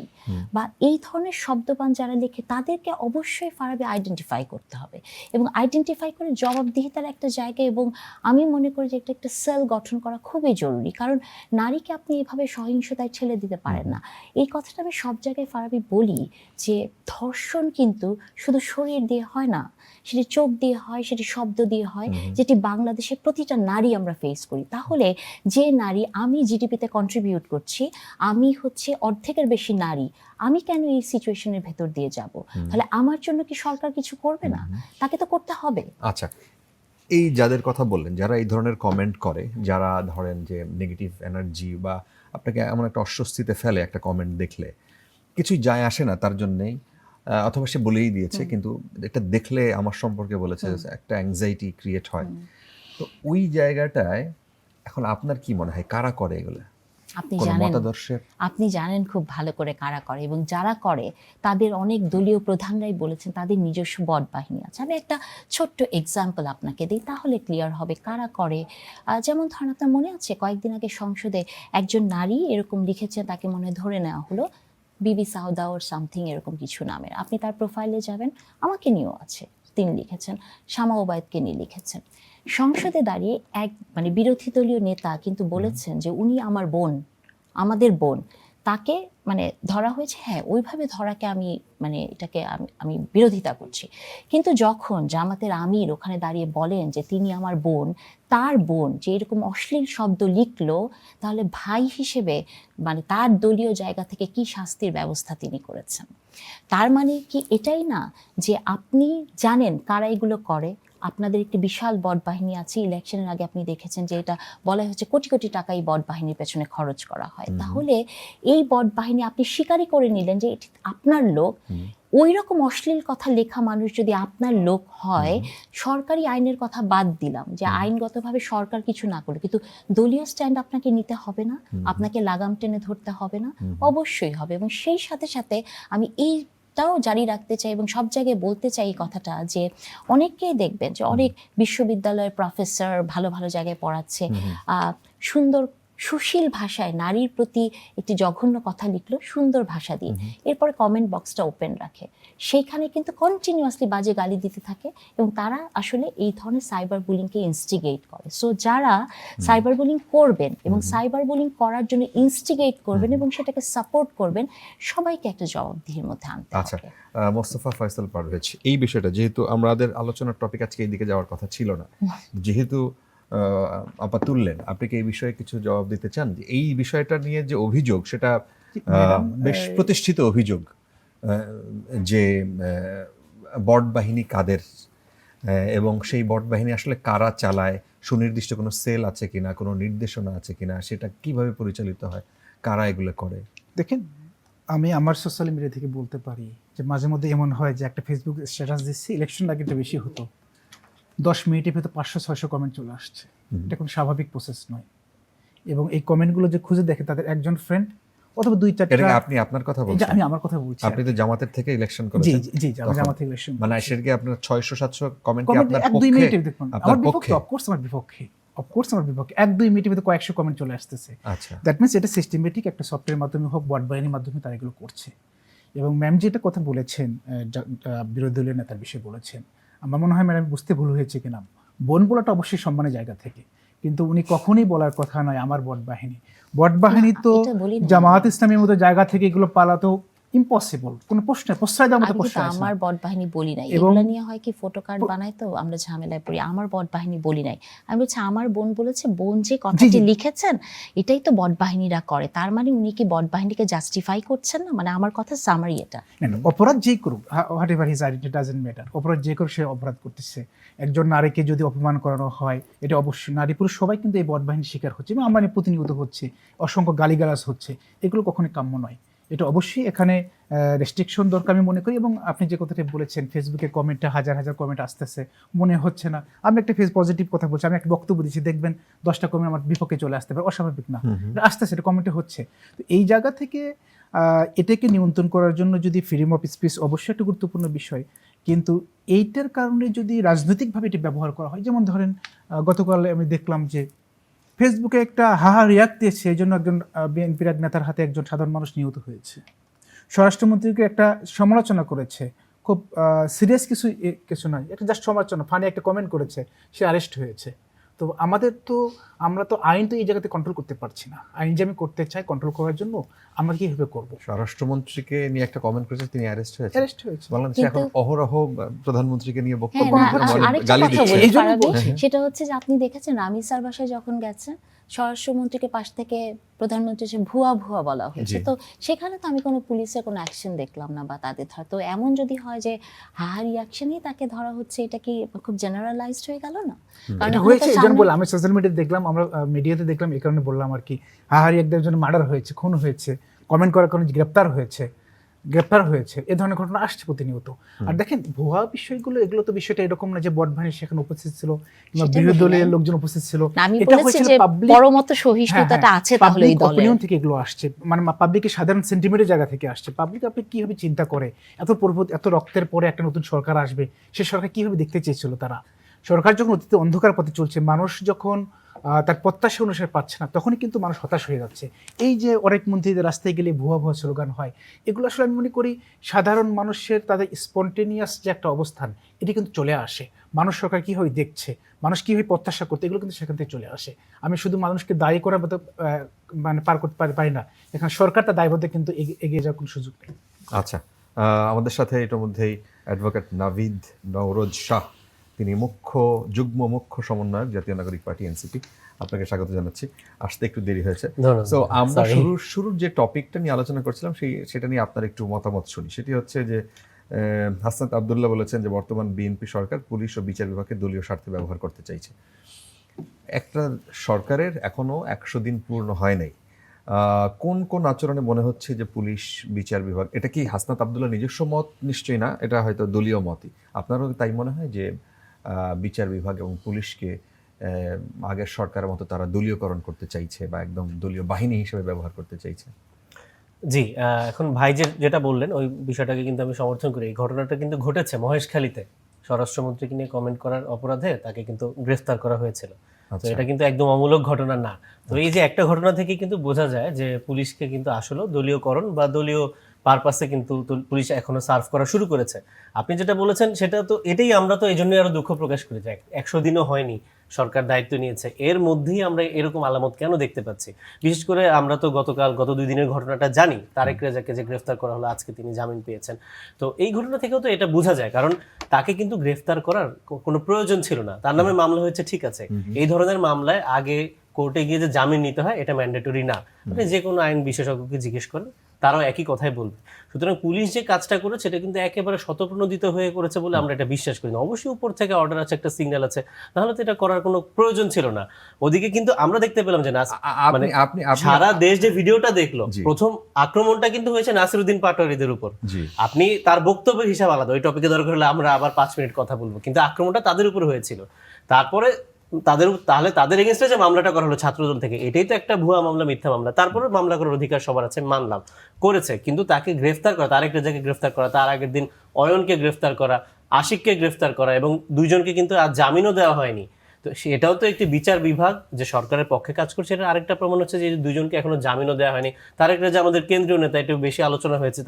S1: বা এই ধরনের শব্দবান যারা লেখে তাদেরকে অবশ্যই ফারাবি আইডেন্টিফাই করতে হবে এবং আইডেন্টিফাই করে জবাবদিহিতার একটা জায়গা, এবং আমি মনে করি যে একটা সেল গঠন করা খুবই জরুরি, কারণ নারীকে আপনি এভাবে সহিংসতায় ঠেলে দিতে পারেন না। এই কথাটা আমি সব জায়গায় ফারাবি বলি যে ধর্ষণ কিন্তু শুধু শরীর দিয়ে হয় না, সেটি চোখ দিয়ে হয়, সেটি শব্দ দিয়ে হয়, যেটি বাংলাদেশের প্রতিটা নারী আমরা ফেস করি। তাহলে যে নারী, আমি জিডিপিতে কন্ট্রিবিউট করছি, আমি হচ্ছে অর্ধেকের বেশি নারী, আমি কেন এই সিচুয়েশনের ভেতর দিয়ে যাব? তাহলে আমার জন্য কি সরকার কিছু করবে না? তাকে তো করতে হবে।
S4: আচ্ছা, এই যাদের কথা বললেন, যারা এই ধরনের কমেন্ট করে, যারা ধরেন যে নেগেটিভ এনার্জি বা আপনাকে এমন একটা অস্বস্তিতে ফেলে একটা কমেন্ট দেখলে, কিছুই যায় আসে না তার জন্যেই, অথবা সে বলেই দিয়েছে কিন্তু এটা দেখলে আমার সম্পর্কে বলেছে, একটা অ্যাংজাইটি ক্রিয়েট হয়। তো ওই জায়গাটায় এখন আপনার কি মনে হয় কারা করে এগুলো?
S1: আপনি জানেন খুব ভালো করে কারা করে, এবং যারা করে তাদের অনেক দলীয় প্রধানরাই বলেছেন তাদের নিজস্ব বট বাহিনী আছে। আমি একটা ছোট্ট এক্সাম্পল আপনাকে দিই, তাহলে ক্লিয়ার হবে কারা করে। যেমন ধরেন, আপনার মনে আছে কয়েকদিন আগে সংসদে একজন নারী এরকম লিখেছে, তাকে মনে ধরে নেওয়া হলো বিবি সাউদা ওর সামথিং এরকম কিছু নামের। আপনি তার প্রোফাইলে যাবেন, আমাকে নিয়েও আছে, তিনি লিখেছেন, শামা ওবায়দকে নিয়ে লিখেছেন। সংসদে দাঁড়িয়ে এক বিরোধী দলীয় নেতা কিন্তু বলেছেন যে উনি আমার বোন, আমাদের বোন, তাকে ধরা হয়েছে। হ্যাঁ, ওইভাবে ধরাকে আমি এটাকে আমি বিরোধিতা করছি। কিন্তু যখন জামাতের আমির ওখানে দাঁড়িয়ে বলেন যে তিনি আমার বোন, তার বোন যে এরকম অশ্লীল শব্দ লিখলো, তাহলে ভাই হিসেবে তার দলীয় জায়গা থেকে কি শাস্তির ব্যবস্থা তিনি করেছেন? তার মানে কি এটাই না যে আপনি জানেন কারা এগুলো করে? আপনাদের একটি বিশাল বট বাহিনী আছে। ইলেকশনের আগে আপনি দেখেছেন যে এটা বলা হচ্ছে কোটি কোটি টাকা এই বট বাহিনীর পেছনে খরচ করা হয়। তাহলে এই বট বাহিনী আপনি স্বীকারই করে নিলেন যে এটি আপনার লোক। ওই রকম অশ্লীল কথা লেখা মানুষ যদি আপনার লোক হয়, সরকারি আইনের কথা বাদ দিলাম যে আইনগতভাবে সরকার কিছু না করলে, কিন্তু দলীয় স্ট্যান্ড আপনাকে নিতে হবে না? আপনাকে লাগাম টেনে ধরতে হবে না? অবশ্যই হবে। এবং সেই সাথে সাথে আমি এইটাও জারি রাখতে চাই এবং সব জায়গায় বলতে চাই এই কথাটা, যে অনেককেই দেখবেন যে অনেক বিশ্ববিদ্যালয়ের প্রফেসর ভালো ভালো জায়গায় পড়াচ্ছে, সুন্দর সুশীল ভাষায় নারীর প্রতি একটি জঘন্য কথা লিখলো সুন্দর ভাষা দিয়ে, এরপরে কমেন্ট বক্সটা ওপেন রাখে, সেইখানে কিন্তু কন্টিনিউয়াসলি বাজে গালি দিতে থাকে, এবং তারা আসলে এই ধরনের সাইবার বুলিংকে ইনস্টিগেট করে। সো যারা সাইবার বুলিং করবেন এবং সাইবার বুলিং করার জন্য ইনস্টিগেট করবেন এবং সেটাকে সাপোর্ট করবেন, সবাইকে একটা জবাবদিহির মধ্যে আনতে হবে।
S4: আচ্ছা, মোস্তফা ফয়সাল পারভেজ, এই বিষয়টা যেহেতু আমাদের আলোচনার টপিক আজকে এই দিকে যাওয়ার কথা ছিল না, যেহেতু আপা তুললেন, আপনি কি এই বিষয়ে কিছু জবাব দিতে চান? এই বিষয়টা নিয়ে যে অভিযোগ, সেটা বেশ প্রতিষ্ঠিত অভিযোগ যে বট বাহিনী কাদের, এবং সেই বট বাহিনী আসলে কারা চালায়, সুনির্দিষ্ট কোনো সেল আছে কিনা, কোনো নির্দেশনা আছে কিনা, সেটা কিভাবে পরিচালিত হয়, কারা এগুলো করে?
S3: দেখেন, আমি আমার সোশ্যাল মিডিয়া থেকে বলতে পারি যে মাঝে মধ্যে এমন হয় যে একটা ফেসবুক স্ট্যাটাস দিচ্ছি, ইলেকশন আগে এটা বেশি হতো, 10 মিনিটের ভেতর 500-600 কমেন্ট চলে আসছে। এটা কোনো স্বাভাবিক প্রসেস নয়। এবং এই কমেন্টগুলো যে খুঁজে দেখে তাদের একজন ফ্রেন্ড অথবা 2-4টা।
S4: আপনি আপনার কথা বলছেন?
S3: আমি আমার কথা বলছি।
S4: আপনি তো জামাতের থেকে ইলেকশন করেছেন।
S3: জি, আমি জামাত থেকে ইলেকশন।
S4: সেটাকে আপনার 600-700 কমেন্ট কি আপনার পক্ষে?
S3: 1-2 মিনিটের দেখুন, আমার বিপক্ষে, অফকোর্স আমার বিপক্ষে, 1-2 মিনিটের ভিতরে কয়েকশো কমেন্ট চলে আসতেছে।
S4: আচ্ছা,
S3: দ্যাট মিনস এটা সিস্টেমেটিক একটা সফটওয়্যারের মাধ্যমে হোক, বট বাহিনীর মাধ্যমে তারা এগুলো করছে। এবং ম্যাম যেটা কথা বলেছেন, বিরোধী দলীয় নেতার বিষয়ে বলেছেন, আমার মনে হয় ম্যাডাম বুঝতে ভুল হয়েছে কিনা। বোন বলাটা অবশ্যই সম্মানের জায়গা থেকে, কিন্তু উনি কখনোই বলার কথা নয় আমার বট বাহিনী। বট বাহিনী তো জামায়াত ইসলামের মতো জায়গা থেকে এগুলো পালা তো ইম্পসিবল, কোনো প্রশ্রয় দেওয়ার মতো প্রশ্ন আছে।
S1: আমার বট বাহিনী বলি নাই, এগুলো নিয়ে হয় কি ফটো কার্ড বানায় তো আমরা ঝামেলায় পড়ি। আমার বট বাহিনী বলি নাই, আমি বলছি আমার বোন বলেছে, বোন যে কথাটি লিখেছেন এটাই তো বট বাহিনীরা করে। তার মানে উনি কি বট বাহিনীকে জাস্টিফাই করছেন না? আমার কথা সামারি এটা।
S3: অপরাধ যেই করুক, what ever his identity doesn't matter, অপরাধ যে করুক সে অপরাধ করতেছে। একজন নারীকে যদি অপমান করানো হয়, এটা অবশ্যই নারী পুরুষ সবাই কিন্তু এই বট বাহিনীর শিকার হচ্ছে এবং আমরা প্রতিনিয়ত হচ্ছে, অসংখ্য গালিগালাজ হচ্ছে, এগুলো কখনোই কাম্য নয়। এটা অবশ্যই এখানে রেস্ট্রিকশন দরকার আমি মনে করি। এবং আপনি যে কথাটি বলেছেন ফেসবুকে কমেন্টে হাজার হাজার কমেন্ট আসতেছে, মনে হচ্ছে না আমি একটা পজিটিভ কথা বলছি, আমি একটা বক্তব্য দিচ্ছি, দেখবেন 10টা কমেন্ট আমার বিপক্ষে চলে আসতে পারে, অস্বাভাবিক না, এটা আসতেছে, এটা কমেন্টে হচ্ছে। তো এই জায়গা থেকে এটাকে নিয়ন্ত্রণ করার জন্য যদি ফ্রিডম অফ স্পিচ অবশ্যই একটা গুরুত্বপূর্ণ বিষয়, কিন্তু এইটার কারণে যদি রাজনৈতিকভাবে এটি ব্যবহার করা হয়, যেমন ধরেন গতকাল আমি দেখলাম যে ফেসবুকে একটা হাহা রিয়াক্ট দিয়েছে, এই জন্য একজন বিএনপির এক নেতার হাতে একজন সাধারণ মানুষ নিহত হয়েছে। স্বরাষ্ট্রমন্ত্রীকে একটা সমালোচনা করেছে, খুব সিরিয়াস কিছু নয়, একটা জাস্ট সমালোচনা, ফানি একটা কমেন্ট করেছে, সে অ্যারেস্ট হয়েছে। তো আমরা তো আইন তো এই জায়গাতে কন্ট্রোল করতে পারছি না। আইন যে আমি করতে চাই কন্ট্রোল করার জন্য আমরা কিভাবে করবো?
S4: স্বরাষ্ট্রমন্ত্রীকে নিয়ে একটা কমেন্ট করেছে, তিনি অ্যারেস্ট হয়েছে। বাংলাদেশে এখন
S1: কিন্তু-
S4: অহরহ প্রধানমন্ত্রীকে নিয়ে বক্তব্য
S1: হ্যাঁ, না,
S4: মানে
S1: আরেকটা
S4: গালি
S1: কথা
S4: দিচ্ছে।
S1: বলি,
S3: এই জন্য
S1: ফারাবী,
S3: বলছি।
S1: সেটা হচ্ছে যে আপনি দেখেছেন রামিজ স্যার বাসায় যখন গেছেন, স্বরাষ্ট্রমন্ত্রীকে পাশ থেকে প্রধানমন্ত্রী এসে ভুয়া ভুয়া বলা হয়েছে।
S4: জি।
S1: তো সেখানে তো আমি কোনো পুলিশের কোনো অ্যাকশন দেখলাম না বা তাদের ধর। তো এমন যদি হয় যে হাহা রিয়াকশনই তাকে ধরা হচ্ছে, এটা কি খুব জেনারেলাইজড হয়ে গেল না? কারণ
S3: এটা
S1: এখানে
S3: হয়েছে
S1: তো
S3: এই জন্য
S1: সামনে-
S3: বললাম, আমি সোশ্যাল মিডিয়াতে দেখলাম, আমরা মিডিয়াতে দেখলাম, এই কারণে বললাম আর কি। হাহারি একজন মার্ডার হয়েছে, খুন হয়েছে, কমেন্ট করার কারণে গ্রেপ্তার হয়েছে, এ ধরনের ঘটনা আসছে প্রতিনিয়ত। আর দেখেন ভুয়া বিষয়গুলো, এগুলো তো বিষয়টা এরকম না যে বট বাহিনী সেখানে উপস্থিত ছিল কিংবা
S1: সেটা
S3: বিরোধী
S1: বলি
S3: দলের
S1: নাই।
S3: লোকজন উপস্থিত ছিল।
S1: না, আমি
S3: এটা
S1: বলেছি
S3: হয়েছিল
S1: যে
S3: public-
S1: বড় মতো সহিষ্ণুতাটা আছে তাহলে এই দলে।
S3: অপিনিয়ন থেকে এগুলো আসছে, মানে পাবলিকের সাধারণ সেন্টিমেন্টের জায়গা থেকে আসছে। পাবলিক আপনি কিভাবে চিন্তা করে, এত রক্তের পরে একটা নতুন সরকার আসবে, সে সরকার কিভাবে দেখতে চেয়েছিল তারা? সরকার যখন অতীতে অন্ধকার পথে চলছে, মানুষ যখন তার প্রত্যাশা অনুসারে পাচ্ছে না, তখনই কিন্তু মানুষ হতাশ হয়ে যাচ্ছে। এই যে অনেক মন্ত্রীদের রাস্তায় গেলে ভুয়া ভুয়া স্লোগান হয়, এগুলো আসলে আমি মনে করি সাধারণ মানুষের তাদের স্পন্টেনিয়াস যে একটা অবস্থান, এটি কিন্তু চলে আসে। মানুষ সরকার কীভাবে দেখছে, মানুষ কীভাবে প্রত্যাশা করতে, এগুলো কিন্তু সেখান থেকে চলে আসে। আমি শুধু মানুষকে দায়ী করার মতো মানে পার করতে পারি না, এখানে সরকার তার দায়বদ্ধ কিন্তু এগিয়ে যাওয়ার কোনো সুযোগ নেই।
S4: আচ্ছা, আমাদের সাথে ইতিমধ্যেই অ্যাডভোকেট নাভিদ নওরোজ শাহ, তিনি যুগ্ম মুখ্য সমন্বয়ক জাতীয় নাগরিক পার্টি এনসিপি। আপনাকে স্বাগত জানাচ্ছি, আসতে একটু দেরি হয়েছে।
S2: ধন্যবাদ।
S4: সো আমরা
S2: Sorry.
S4: শুরুর যে টপিকটা নিয়ে আলোচনা করছিলাম সেটা নিয়ে আপনার একটু মতামত শুনি। সেটি হচ্ছে যে হাসনাত আব্দুল্লাহ বলেছেন যে বর্তমান বিএনপি সরকার পুলিশ ও বিচার বিভাগকে দলীয় স্বার্থে ব্যবহার করতে চাইছে। একটা সরকারের এখনো 100 দিন পূর্ণ হয় নাই, কোন কোন আচরণে মনে হচ্ছে যে পুলিশ বিচার বিভাগ, এটা কি হাসনাত আব্দুল্লাহ নিজস্ব মত? নিশ্চয়ই না, এটা হয়তো দলীয় মতই। আপনারও তাই মনে হয় যে বিচার বিভাগ এবং পুলিশকে আগের সরকারের মতো তারা দলীয়করণ করতে চাইছে বা একদম দলীয় বাহিনী হিসেবে ব্যবহার করতে চাইছে?
S2: জি, এখন ভাই যেটা বললেন ওই বিষয়টাকে কিন্তু আমি সমর্থন করি। এই ঘটনাটা কিন্তু ঘটেছে মহেশখালীতে, স্বরাষ্ট্রমন্ত্রীকে নিয়ে কমেন্ট করার অপরাধে তাকে কিন্তু গ্রেফতার করা হয়েছিল। তো এটা কিন্তু একদম অমূলক ঘটনা না। তো এই যে একটা ঘটনা থেকে কিন্তু বোঝা যায় যে পুলিশকে কিন্তু আসলে দলীয়করণ বা দলীয় পারপাসে কিন্তু পুলিশ এখনো সার্ভ করা শুরু করেছে। আপনি যেটা বলেছেন সেটা তো এটাই, আমরা তো এই জন্যই আরো দুঃখ প্রকাশ করি যে 100 দিনও হয়নি সরকার দায়িত্ব নিয়েছে, এর মধ্যেই আমরা এরকম আলামত কেন দেখতে পাচ্ছি? বিশেষ করে আমরা তো গত 2 দিনের ঘটনাটা জানি, তারেক রেজাকে যে গ্রেফতার করা হলো, আজকে তিনি জামিন পেয়েছেন। তো এই ঘটনা থেকেও তো এটা বোঝা যায়, কারণ তাকে কিন্তু গ্রেফতার করার কোনো প্রয়োজন ছিল না। তার নামে মামলা হয়েছে, ঠিক আছে, এই ধরনের মামলায় আগে কোর্টে গিয়ে যে জামিন নিতে হয় এটা ম্যান্ডেটরি না। আপনি যে কোনো আইন বিশেষজ্ঞকে জিজ্ঞেস করেন, তারাও একই কথাই বলবে। সুতরাং পুলিশ যে কাজটা করেছে সেটা কিন্তু একেবারে শতপ্রণোদিত হয়ে করেছে বলে আমরা এটা বিশ্বাস করি না। অবশ্যই উপর থেকে অর্ডার আছে, একটা সিগন্যাল আছে, তাহলে তো এটা করার কোনো প্রয়োজন ছিল না। ওদিকে কিন্তু আমরা দেখতে পেলাম যে মানে
S4: আপনি
S2: সারা দেশ যে ভিডিওটা দেখলো,
S4: জি।
S2: প্রথম আক্রমণটা কিন্তু হয়েছে নাসিরউদ্দিন পাটোয়ারিদের উপর।
S4: জি,
S2: আপনি তার বক্তব্যের হিসাব আলাদা, ওই টপিকে দরকার হলে আমরা আবার 5 মিনিট কথা বলবো, কিন্তু আক্রমণটা তাদের উপর হয়েছিল। তারপরে তাদের এগেইনস্টে যে মামলাটা করা হলো ছাত্রদল থেকে, এটাই তো একটা ভুয়া মামলা, মিথ্যা মামলা। তারপরে মামলা করার অধিকার সবার আছে, মানলাম, করেছে, কিন্তু তাকে গ্রেফতার করা, তারেক রেজাকে গ্রেফতার করা, তার আগের দিন অয়নকে গ্রেফতার করা, আশিককে গ্রেফতার করা, এবং দুইজনকে কিন্তু আজ জামিনও দেওয়া হয়নি। তো এটাও তো একটি বিচার বিভাগ যে সরকারের পক্ষে কাজ করছে। এটা আরেকটা প্রমাণ হচ্ছে যে দুইজনকে এখনো জামিনও দেওয়া হয়নি। তারেক রেজা আমাদের কেন্দ্রীয় নেতা, একটু বেশি আলোচনা হয়েছে,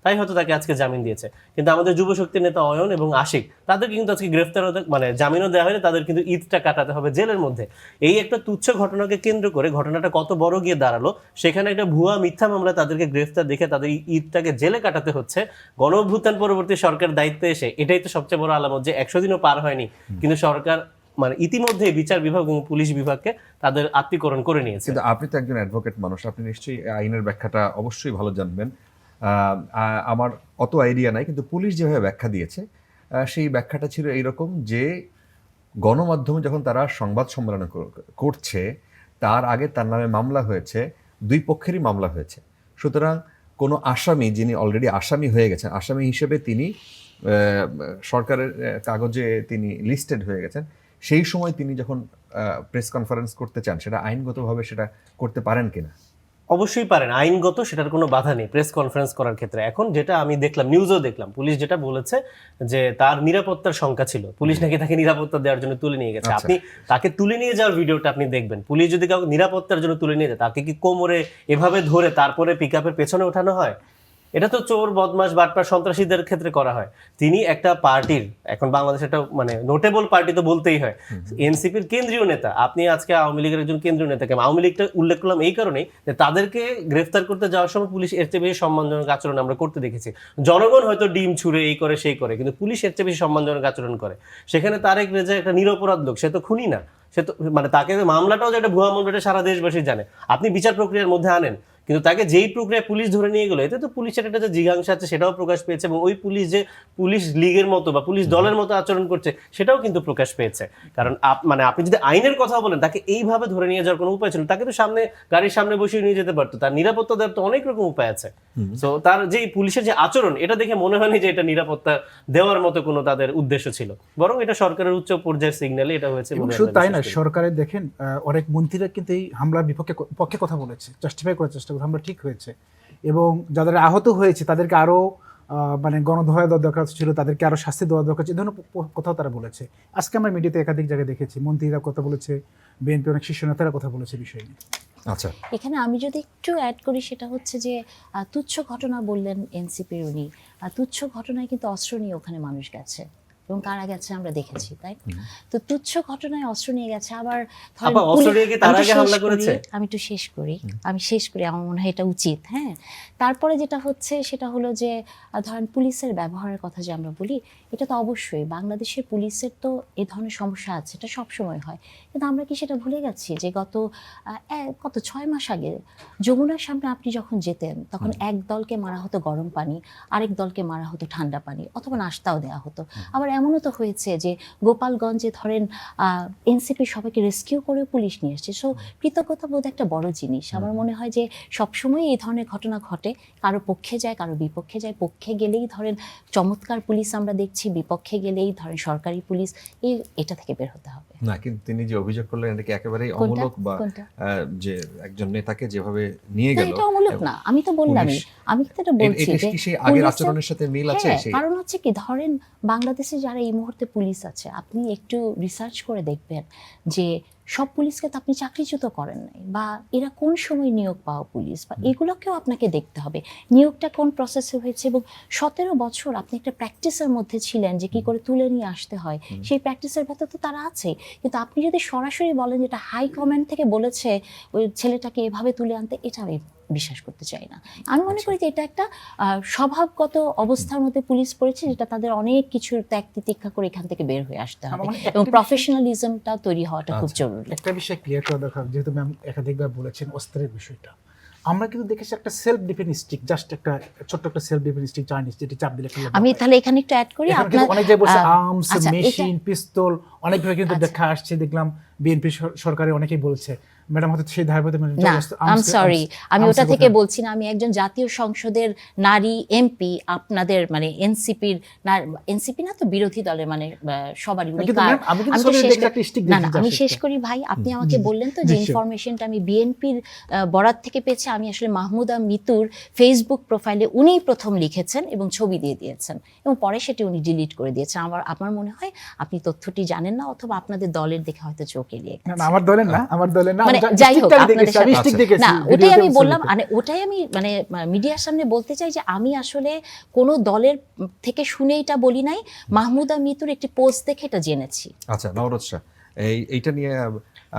S2: তাই হয়তো তাকে আজকে জামিন দিয়েছে। কিন্তু আমাদের যুব শক্তির নেতা অয়ন এবং আশিক, তাদেরকে কিন্তু আজকে গ্রেফতার মানে জামিনও দেওয়া হয়নি, তাদের কিন্তু ঈদটা কাটাতে হবে জেলের মধ্যে। এই একটা তুচ্ছ ঘটনাকে কেন্দ্র করে ঘটনাটা কত বড় গিয়ে দাঁড়ালো, সেখানে একটা ভুয়া মিথ্যা মামলা তাদেরকে গ্রেফতার দেখে তাদের ঈদটাকে জেলে কাটাতে হচ্ছে। গণ অভ্যুত্থান পরবর্তী সরকার দায়িত্বে এসে এটাই তো সবচেয়ে বড় আলামত যে 100 দিনও পার হয়নি, কিন্তু সরকার মানে ইতিমধ্যে বিচার বিভাগ এবং পুলিশ বিভাগকে তাদের আত্মীকরণ করে নিয়েছে।
S4: কিন্তু আপনি তো একজন অ্যাডভোকেট মানুষ, আপনি নিশ্চয়ই আইনের ব্যাখ্যাটা অবশ্যই ভালো জানবেন। আমার অত আইডিয়া নাই, কিন্তু পুলিশ যেভাবে ব্যাখ্যা দিয়েছে সেই ব্যাখ্যাটা ছিল এইরকম যে গণমাধ্যমে যখন তারা সংবাদ সম্মেলন করছে তার আগে তার নামে মামলা হয়েছে, দুই পক্ষেরই মামলা হয়েছে। সুতরাং কোনো আসামি যিনি অলরেডি আসামি হয়ে গেছেন, আসামি হিসেবে তিনি সরকারের কাগজে তিনি লিস্টেড হয়ে গেছেন, সেই সময় তিনি যখন প্রেস কনফারেন্স করতে চান, সেটা আইনগতভাবে সেটা করতে পারেন কিনা?
S2: অবশ্যই পারেন, আইনগত সেটার কোনো বাধা নেই প্রেস কনফারেন্স করার ক্ষেত্রে। এখন যেটা আমি দেখলাম, নিউজও দেখলাম, পুলিশ যেটা বলেছে যে তার নিরাপত্তার শঙ্কা ছিল, পুলিশ নাকি তাকে নিরাপত্তা দেওয়ার জন্য তুলে নিয়ে গেছে। আপনি তাকে তুলে নিয়ে যাওয়ার ভিডিওটা আপনি দেখবেন, পুলিশ যদি কাউকে নিরাপত্তার জন্য তুলে নিয়ে যায়, তাকে কি কোমরে এভাবে ধরে তারপরে পিকআপের পেছনে ওঠানো হয়? এটা তো চোর, বদমাশ, বাটপার, সন্ত্রাসীদের ক্ষেত্রে করা হয়। তিনি একটা পার্টির, এখন বাংলাদেশ একটা মানে নোটেবল পার্টি তো বলতেই হয়, এনসিপির কেন্দ্রীয় নেতা। আপনি আজকে আওয়ামী লীগের একজন কেন্দ্রীয় নেতাকে, আওয়ামী লীগটা উল্লেখ করলাম এই কারণেই যে তাদেরকে গ্রেফতার করতে যাওয়ার সময় পুলিশ এর চেয়ে বেশি সম্মানজনক আচরণ আমরা করতে দেখেছি। জনগণ হয়তো ডিম ছুঁড়ে এই করে সেই করে, কিন্তু পুলিশ এর চেয়ে বেশি সম্মানজনক আচরণ করে। সেখানে তারেক রেজা একটা নিরপরাধ লোক, সে তো খুনি না, সে তো মানে তাকে মামলাটাও যে একটা ভুয়া মামলাটা সারা দেশবাসী জানে। আপনি বিচার প্রক্রিয়ার মধ্যে আনেন, কিন্তু তাকে যেই প্রক্রিয়ায় পুলিশ ধরে নিয়ে গেলো, এতে তো পুলিশের একটা যে জিজ্ঞাসা আছে সেটাও প্রকাশ পেয়েছে, এবং ওই পুলিশ যে পুলিশ লীগের মতো বা পুলিশ দলের মতো আচরণ করছে সেটাও কিন্তু প্রকাশ পেয়েছে। কারণ মানে আপনি যদি আইনের কথা বলেন, তাকে এইভাবে ধরে নিয়ে যাওয়ার কোনো উপায় ছিল? তাকে তো সামনে গাড়ির সামনে বসিয়ে নিয়ে যেতে পারতো, তার নিরাপত্তা দেওয়ার তো অনেক রকম উপায় আছে। তো তার যে পুলিশের যে আচরণ, এটা দেখে মনে হয়নি যে এটা নিরাপত্তা দেওয়ার মতো কোনো তাদের উদ্দেশ্য ছিল, বরং এটা সরকারের উচ্চ পর্যায়ের সিগন্যালে এটা হয়েছে।
S3: শুধু তাই না, সরকারের দেখেন অনেক মন্ত্রীরা কিন্তু এই হামলার পক্ষে কথা বলেছে, জাস্টিফাই করার চেষ্টা করে হামলা ঠিক হয়েছে, এবং যাদের আহত হয়েছে তাদেরকে আরো মানে গণধোলাই দেওয়া দরকার ছিল, তাদেরকে আরো শাস্তি দেওয়া দরকার ছিল, এই ধরনের কথাও তারা বলেছে। আজকে আমরা মিডিয়াতে একাধিক জায়গায় দেখেছি মন্ত্রীরা কথা বলেছে, বিএনপি অনেক শীর্ষ নেতারা কথা বলেছে বিষয় নিয়ে।
S4: আচ্ছা,
S1: এখানে আমি যদি একটু অ্যাড করি, সেটা হচ্ছে যে তুচ্ছ ঘটনা বললেন এনসিপির উনি, তুচ্ছ ঘটনায় কিন্তু অস্ত্র নিয়ে ওখানে মানুষ গেছে এবং কারা গেছে আমরা দেখেছি, তাই না? তো তুচ্ছ ঘটনায় অস্ত্র নিয়ে গেছে, আবার আমি একটু শেষ করি, আমার মনে হয় এটা উচিত। হ্যাঁ, তারপরে যেটা হচ্ছে সেটা হলো যে ধরেন পুলিশের ব্যবহারের কথা যে আমরা বলি, এটা তো অবশ্যই বাংলাদেশের পুলিশের তো এই ধরনের সমস্যা আছে, এটা সবসময় হয়, কিন্তু আমরা কি সেটা ভুলে গেছি যে গত 6 মাস আগে যমুনার সামনে আপনি যখন যেতেন, তখন এক দলকে মারা হতো গরম পানি, আরেক দলকে মারা হতো ঠান্ডা পানি, অথবা নাস্তাও দেওয়া হতো। আবার এমনও তো হয়েছে যে গোপালগঞ্জে ধরেন এনসিপি সবাইকে রেস্কিউ করে পুলিশ নিয়ে এসছে। সো কৃতজ্ঞতা বোধ একটা বড় জিনিস। আমার মনে হয় যে সবসময় এই ধরনের ঘটনা ঘটে, কারো পক্ষে যায় কারো বিপক্ষে যায়। পক্ষে গেলেই ধরেন চমৎকার পুলিশ আমরা দেখছি, বিপক্ষে গেলেই ধরেন সরকারি পুলিশ, এটা থেকে বের হতে হবে
S4: না। কিন্তু তিনি যে অভিযোগ করলেন এটা কি একেবারেই অমূলক, বা যে একজন নেতাকে যেভাবে নিয়ে গেল,
S1: এটা অমূলক না, আমি তো বললামই, আমি কিন্তু এটা বলছি যে
S4: সেই আগের আচরণের সাথে মিল আছে।
S1: কারণ হচ্ছে কি, ধরেন বাংলাদেশে যারা এই মুহূর্তে পুলিশ আছে, আপনি একটু রিসার্চ করে দেখবেন যে সব পুলিশকে তো আপনি চাকরিচ্যুত করেন নাই, বা এরা কোন সময় নিয়োগ পাওয়া পুলিশ, বা এগুলোকেও আপনাকে দেখতে হবে, নিয়োগটা কোন প্রসেসে হয়েছে, এবং 17 বছর আপনি একটা প্র্যাকটিসের মধ্যে ছিলেন যে কি করে তুলে নিয়ে আসতে হয়, সেই প্র্যাকটিসের ভেতর তো তারা আছে। কিন্তু আপনি যদি সরাসরি বলেন যেটা হাই কমান্ড থেকে বলেছে ওই ছেলেটাকে এভাবে তুলে আনতে, এটা আমি বিশ্বাস করতে চাই না। আমি মনে করি যে এটা একটা স্বভাবগত অবস্থার মধ্যে পুলিশ পড়েছে, যেটা তাদের অনেক কিছু ত্যাগ তিতিক্ষা করে এখান থেকে বের হয়ে আসতে হবে, এবং প্রফেশনালিজমটা তৈরি হওয়াটা খুব জরুরি।
S3: একটা বিষয় ক্লিয়ার করা দরকার, যেহেতু ম্যাম একাধিকবার বলেছেন অস্ত্রের বিষয়টা, আমরা কিন্তু দেখেছি একটা সেলফ ডিফেন্স স্টিক, জাস্ট একটা ছোট্ট একটা সেলফ ডিফেন্স স্টিক চাইনিজ, যেটা চাপ দিলে
S1: আমি তাহলে এখানে একটু অ্যাড করি।
S3: আপনার অনেক জায়গায় বলছে আর্মস, মেশিন, পিস্তল, অনেকভাবে কিন্তু দেখা আসছে, দেখলাম বিএনপি সরকারে অনেকেই বলছে। ম্যাডাম হয়তো সেই ধারাবাহিকতা
S1: আই এম সরি, আমি ওটা থেকে বলছি না, আমি একজন জাতীয় সংসদের নারী এমপি, আপনাদের মানে এনসিপি না তো বিরোধী দলের মানে সবারই। আমি শেষ করি ভাই, আপনি আমাকে বললেন তো যে ইনফরমেশনটা আমি বিএনপির বরাত থেকে পেয়েছি। আমি আসলে মাহমুদা মিতুর ফেসবুক প্রোফাইলে উনিই প্রথম লিখেছেন এবং ছবি দিয়ে দিয়েছেন, এবং পরে সেটি উনি ডিলিট করে দিয়েছেন। আমার মনে হয় আপনি তথ্যটি জানেন না, অথবা আপনাদের দলের দেখে হয়তো চোখ এড়িয়ে গেছে।
S3: আমার দলের না,
S1: যাই হোক, না ওটাই আমি বললাম, মানে ওটাই আমি মানে মিডিয়ার সামনে বলতে চাই যে আমি আসলে কোনো দলের থেকে শুনে এটা বলি নাই, মাহমুদা মিতুর একটি পোস্ট দেখে এটা জেনেছি।
S4: আচ্ছা নওরোজ শাহ, এইটা নিয়ে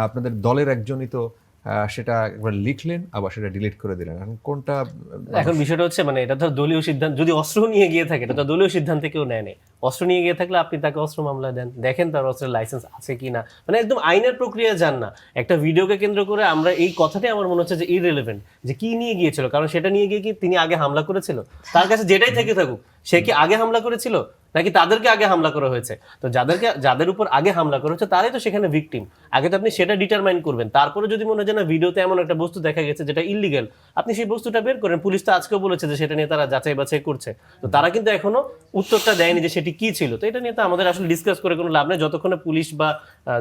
S4: আপনাদের দলের একজনই তো সেটা একবার লিখলেন, আবার সেটা ডিলিট করে দিলেন, এখন কোনটা?
S2: এখন বিষয়টা হচ্ছে মানে এটা ধর দলীয় সিদ্ধান্ত, যদি অস্ত্র নিয়ে গিয়ে থাকে এটা তো দলীয় সিদ্ধান্তে কেউ নেয় নেই। অস্ত্র নিয়ে গিয়ে থাকলে আপনি তাকে অস্ত্র মামলা দেন, দেখেন তার অস্ত্রের লাইসেন্স আছে কিনা, মানে একদম আইনের প্রক্রিয়া যান না। একটা ভিডিওকে কেন্দ্র করে আমরা এই কথাটাই আমার মনে হচ্ছে যে ইররিলেভেন্ট, যে কি নিয়ে গিয়েছিল, কারণ সেটা নিয়ে গিয়ে কি তিনি আগে হামলা করেছিল, তার কাছে যেটাই থেকে থাকুক সে কি আগে হামলা করেছিল নাকি তাদেরকে আগে হামলা করা হয়েছে? তো যাদের উপর আগে হামলা করা হয়েছে তারাই তো সেখানে ভিকটিম। আগে তো আপনি সেটা ডিটারমাইন করবেন, তারপরে যদি মনে হয় না ভিডিওতে এমন একটা বস্তু দেখা গেছে যেটা ইলিগেল, আপনি সেই বস্তুটা বের করেন। পুলিশ তো আজকেও বলেছে যে সেটা নিয়ে তারা যাচাই বাছাই করছে, তো তারা কিন্তু এখনো উত্তরটা দেয়নি যে সেটি কি ছিল। তো এটা নিয়ে তো আমাদের আসলে ডিসকাস করে কোনো লাভ নেই যতক্ষণে পুলিশ বা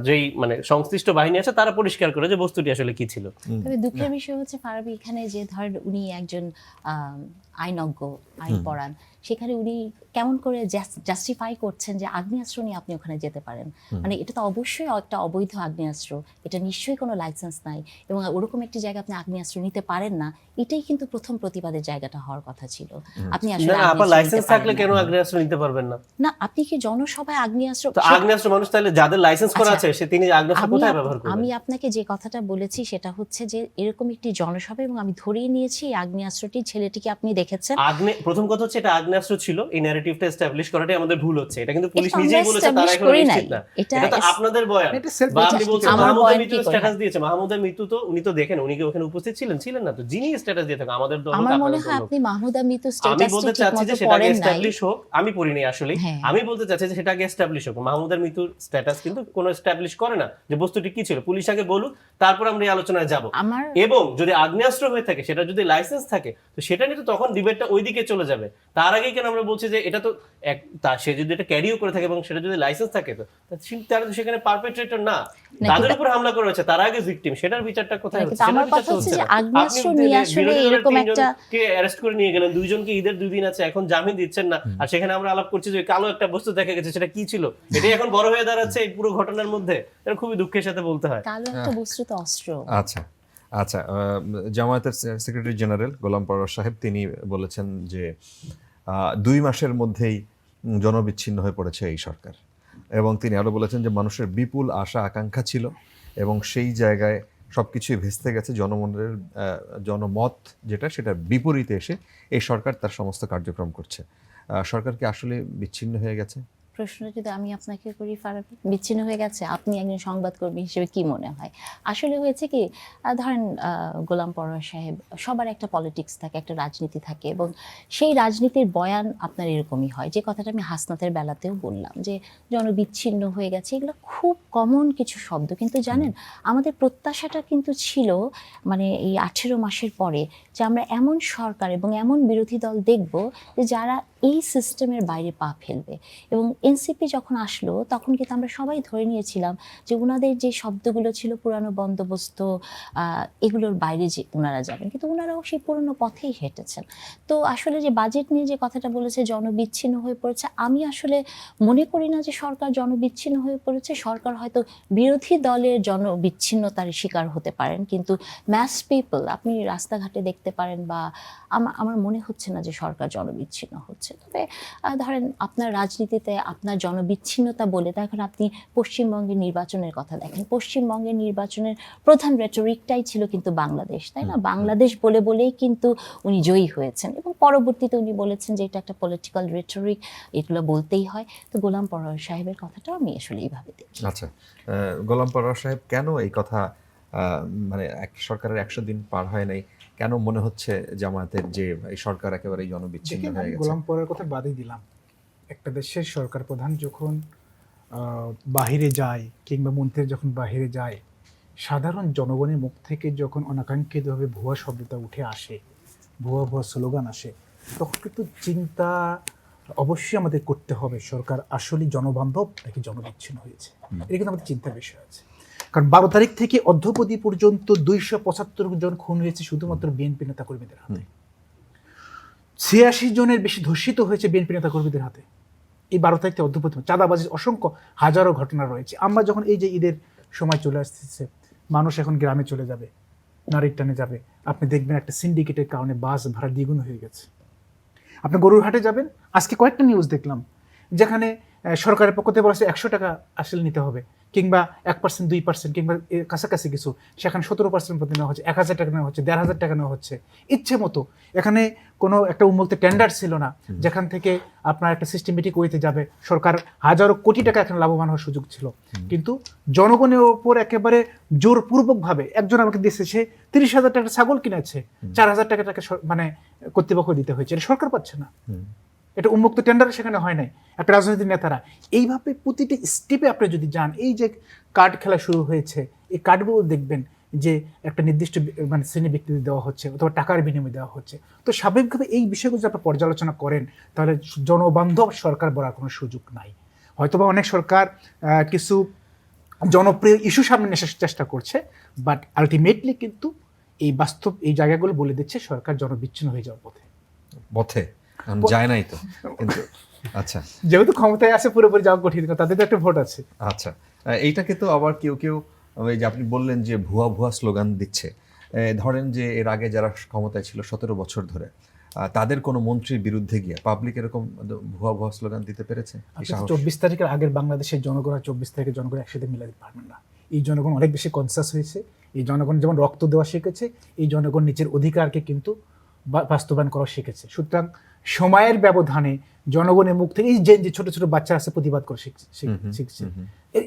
S2: যেই মানে সংশ্লিষ্ট বাহিনী আছে তারা পরিষ্কার করে যে বস্তুটি আসলে কি ছিল।
S1: তবে দুঃখের বিষয় হচ্ছে ফারাবি, এখানে যে ধরেন উনি একজন আইনজ্ঞ, আইন পড়ান, সেখানে উনি কেমন করে জাস্টিফাই করছেন যে আগ্নেয়াস্ত্র নিয়ে আপনি ওখানে যেতে পারেন। মানে এটা তো অবশ্যই একটা অবৈধ আগ্নেয়াস্ত্র, এটা নিশ্চয়ই কোনো লাইসেন্স নাই, এবং ওরকম একটি জায়গা আপনি আগ্নেয়াস্ত্র নিতে পারেন না। এটাই কিন্তু প্রথম প্রতিবাদের জায়গাটা হওয়ার কথা ছিল। আপনি আসলে
S2: লাইসেন্স থাকলে কেন আগ্নেয়াস্ত্র নিতে পারবেন না?
S1: না, আপনি কি জনসভায় আগ্নেয়াস্ত্র?
S2: তো আগ্নেয়াস্ত্র মানুষ তাহলে যাদের লাইসেন্স করা আছে সে তিনি আগ্নেয়াস্ত্র কোথায় ব্যবহার করবেন?
S1: আমি আপনাকে যে কথাটা বলেছি সেটা হচ্ছে যে এরকম একটি জনসভা, এবং আমি ধরেই নিয়েছি এই আগ্নেয়াস্ত্রটি ছেলেটিকে আপনি দেখেছেন।
S2: প্রথম কথা হচ্ছে এটা আগ্নেয়াস্ত্র ছিল, এই ন্যারেটিভটা এস্টাবলিশ করাটাই আমাদের ভুল হচ্ছে। এটা কিন্তু পুলিশ
S1: এটা
S2: নিজেই
S1: আমরা
S2: বলেছে, তারা এখন
S1: establish করি
S2: নিশ্চিত
S1: নাই।
S2: না।
S1: এটা
S2: এটা তো আপনাদের বয়ান।
S3: এটা self-
S2: বা আপনি বলছেন
S1: আমার
S2: মাহমুদা
S1: বয়ান
S2: মিতু
S1: কি করে?
S2: স্ট্যাটাস দিয়েছে, মাহমুদা মিতু তো উনি তো দেখেন, উনি কি ওখানে উপস্থিত ছিলেন না তো? যিনি স্ট্যাটাস দিয়ে থাকেন আমাদের দল হোক,
S1: আমার মনে
S2: আপনাদের
S1: হয়
S2: দল হোক।
S1: আপনি মাহমুদা মিতু
S2: আমি
S1: স্ট্যাটাসটি
S2: বলতে চাচ্ছি যে
S1: ঠিকমতো
S2: সেটা আগে
S1: পড়েন নাই।
S2: এস্টাবলিশ হোক। আমি পড়িনি আসলে।
S1: হ্যাঁ।
S2: আমি বলতে চাচ্ছি যে সেটা আগে এস্টাবলিশ হোক। মাহমুদার মিতুর স্ট্যাটাস কিন্তু কোনো এস্টাবলিশ করে না যে বস্তুটি কি ছিল। পুলিশ আগে বলুক, তারপর আমরা এই আলোচনায় যাব। এবং যদি আগ্নেয়াস্ত্র হয়ে থাকে, সেটা যদি লাইসেন্স থাকে, তো সেটা নিয়ে তো তখন ডিবেটটা ওইদিকে চলে যাবে। তার আগে কেন আমরা বলছি যে এটা তো সে যদি এটা ক্যারিও করে থাকে এবং সেটা যদি লাইসেন্স থাকে, তো তারা তো সেখানে পারপেট্রেটর না, তাদের উপর হামলা করা হয়েছে, তারা আগে ভিকটিম। সেটার বিচারটা কোথায় হচ্ছে?
S1: আমার কথা হচ্ছে যে আগ্নেয়াস্ত্র নিয়ে আসলে এরকম একটা
S2: কে অ্যারেস্ট করে নিয়ে গেলেন, দুইজনকে ঈদের 2 দিন আছে, এখন জামিন দিচ্ছেন না, আর সেখানে আমরা আলাপ করছি যে কালো একটা বস্তু দেখা গেছে, সেটা কি ছিল? এটাই এখন বড় হয়ে দাঁড়াচ্ছে এই পুরো ঘটনার মধ্যে। এটা খুবই দুঃখের সাথে বলতে হয়।
S1: কালো একটা বস্তু তো অস্ত্র।
S4: আচ্ছা আচ্ছা, জামায়াতের সেক্রেটারি জেনারেল গোলাম পরোয়ার সাহেব তিনি বলেছেন যে 2 মাসের মধ্যেই জনবিচ্ছিন্ন হয়ে পড়েছে এই সরকার, এবং তিনি আরো বলেছেন যে মানুষের বিপুল আশা আকাঙ্ক্ষা ছিল এবং সেই জায়গায় সবকিছুই ভেস্তে গেছে। জনমত যেটা, সেটার বিপরীতে এসে এই সরকার তার সমস্ত কার্যক্রম করছে। সরকার কি আসলে বিচ্ছিন্ন হয়ে গেছে?
S1: প্রশ্ন যদি আমি আপনাকে করি ফারাবি, বিচ্ছিন্ন হয়ে গেছে, আপনি একজন সংবাদকর্মী হিসেবে কি মনে হয়? আসলে হয়েছে কি, ধরেন গোলাম পরোয়ার সাহেব, সবার একটা পলিটিক্স থাকে, একটা রাজনীতি থাকে, এবং সেই রাজনীতির বয়ান আপনার এরকমই হয়। যে কথাটা আমি হাসনাতের বেলাতেও বললাম যে জনবিচ্ছিন্ন হয়ে গেছে, এগুলো খুব কমন কিছু শব্দ। কিন্তু জানেন, আমাদের প্রত্যাশাটা কিন্তু ছিল মানে এই 18 মাসের পরে যে আমরা এমন সরকার এবং এমন বিরোধী দল দেখব যে যারা এই সিস্টেমের বাইরে পা ফেলবে। এবং এনসিপি যখন আসলো তখন কিন্তু আমরা সবাই ধরে নিয়েছিলাম যে ওনাদের যে শব্দগুলো ছিল পুরানো বন্দোবস্ত, এগুলোর বাইরে যে ওনারা যাবেন, কিন্তু ওনারাও সেই পুরনো পথেই হেঁটেছেন। তো আসলে যে বাজেট নিয়ে যে কথাটা বলেছে জনবিচ্ছিন্ন হয়ে পড়েছে, আমি আসলে মনে করি না যে সরকার জনবিচ্ছিন্ন হয়ে পড়েছে। সরকার হয়তো বিরোধী দলের জনবিচ্ছিন্নতার শিকার হতে পারেন, কিন্তু ম্যাস পিপল আপনি রাস্তাঘাটে দেখতে পারেন, বা আমার মনে হচ্ছে না যে সরকার জনবিচ্ছিন্ন হচ্ছে। তবে ধরেন আপনার রাজনীতিতে আপনার জনবিচ্ছিন্নতা বলে, এখন আপনি পশ্চিমবঙ্গের নির্বাচনের কথা দেখেন। পশ্চিমবঙ্গের নির্বাচনের প্রধান রেটরিকটাই ছিল কিন্তু বাংলাদেশ, তাই না? বাংলাদেশ বলেই কিন্তু উনি জয়ী হয়েছেন, এবং পরবর্তীতে উনি বলেছেন যে এটা একটা পলিটিক্যাল রেটরিক, এগুলো বলতেই হয়। তো গোলাম পরোয়ার সাহেবের কথাটাও আমি আসলে এইভাবে দেখি।
S4: আচ্ছা, গোলাম পরোয়ার সাহেব কেন এই কথা, মানে সরকারের 100 দিন পার হয় নাই, কেন মনে হচ্ছে জামায়াতের যে এই সরকার একেবারে জনবিচ্ছিন্ন হয়ে গেছে?
S3: গোলাম পরোয়ার কথা বাদই দিলাম, একটা দেশের সরকার প্রধান যখন বাহিরে যায় কিংবা মন্ত্রী যখন বাহিরে যায়, সাধারণ জনগণের মুখ থেকে যখন অনাকাঙ্ক্ষিতভাবে ভুয়া শব্দটা উঠে আসে, ভুয়া স্লোগান আসে, তখন কিন্তু চিন্তা অবশ্যই আমাদের করতে হবে সরকার আসলে জনবান্ধব নাকি জনবিচ্ছিন্ন হয়েছে। এটা কিন্তু আমাদের চিন্তার বিষয় আছে। কারণ 12 তারিখ থেকে অদ্যপতি পর্যন্ত 275 জন খুন হয়েছে শুধুমাত্র বিএনপি নেতা কর্মীদের হাতে। 86 জনের বেশি ধর্ষিত হয়েছে বিএনপি নেতা কর্মীদের হাতে এই 12 তারিখ থেকে অদ্যপতি। চাঁদাবাজির অসংখ্য হাজারো ঘটনা রয়েছে। আমরা যখন এই যে ঈদের সময় চলে আসতেছে, মানুষ এখন গ্রামে চলে যাবে, নারীর টানে যাবে, আপনি দেখবেন একটা সিন্ডিকেটের কারণে বাস ভাড়া দ্বিগুণ হয়ে গেছে। আপনি গরুর হাটে যাবেন, আজকে কয়েকটা নিউজ দেখলাম যেখানে সরকারের পক্ষ থেকে বলা হচ্ছে 100 টাকা আসলে নিতে হবে, কিংবা 1%, 2%, কিংবা কাছাকাছি কিছু, সেখানে 17% প্রতি নেওয়া হচ্ছে, 1000 টাকা নেওয়া হচ্ছে, 1500 টাকা নেওয়া হচ্ছে ইচ্ছে মতো। এখানে কোনো একটা উন্মুক্ত টেন্ডার ছিল না যেখান থেকে আপনার একটা সিস্টেমেটিক ওয়েতে যাবে। সরকার হাজারো কোটি টাকা এখানে লাভবান হওয়ার সুযোগ ছিল, কিন্তু জনগণের ওপর একেবারে জোরপূর্বকভাবে একজন আমাকে দিয়েছে, সে 30,000 টাকা ছাগল কিনেছে, 4,000 টাকা মানে কর্তৃপক্ষ দিতে হয়েছে, এটা সরকার পাচ্ছে না। এটা উন্মুক্ত টেন্ডার সেখানে হয় নাই। একটা রাজনৈতিক নেতারা এইভাবে প্রতিটি স্টেপে আপনি যদি যান, এই যে কার্ড খেলা শুরু হয়েছে, এই কার্ডগুলো দেখবেন যে একটা নির্দিষ্ট মানে শ্রেণী ব্যক্তিদের দেওয়া হচ্ছে অথবা টাকার বিনিময়ে দেওয়া হচ্ছে। তো স্বাভাবিকভাবে এই বিষয়গুলো যদি আপনি পর্যালোচনা করেন তাহলে জনবান্ধব সরকার বলার কোনো সুযোগ নাই। হয়তোবা অনেক সরকার কিছু জনপ্রিয় ইস্যু সামনে আসার চেষ্টা করছে, বাট আলটিমেটলি কিন্তু এই বাস্তব এই জায়গাগুলো বলে দিচ্ছে সরকার জনবিচ্ছিন্ন হয়ে যাওয়ার পথে।
S4: পথে এখন যায় নাই তো, কিন্তু আচ্ছা
S3: যেহেতু ক্ষমতায় আছে পুরোপুরি যাওয়া কঠিন, তাদের তো একটা ভোট আছে।
S4: আচ্ছা, এইটাকে তো আবার কেউ কেউ ওই যে আপনি বললেন যে ভুয়া ভুয়া স্লোগান দিচ্ছে। ধরেন যে এর আগে যারা ক্ষমতায় ছিল 17 বছর ধরে, তাদের কোনো মন্ত্রীর বিরুদ্ধে গিয়ে পাবলিক এরকম ভুয়া ভুয়া স্লোগান দিতে পেরেছে?
S3: 24 তারিখের আগের বাংলাদেশের জনগণ আর 24 তারিখের জনগণ একসাথে মিলাতে পারবেন না। এই জনগণ অনেক বেশি কনসাস হয়েছে, এই জনগণ যেমন রক্ত দেওয়া শিখেছে, এই জনগণ নিজের অধিকারকে কিন্তু বাস্তবায়ন করা শিখেছে। সুতরাং সময়ের ব্যবধানে জনগণের মুখ থেকে এই যে ছোট ছোট বাচ্চারা আছে প্রতিবাদ করে শিখছে,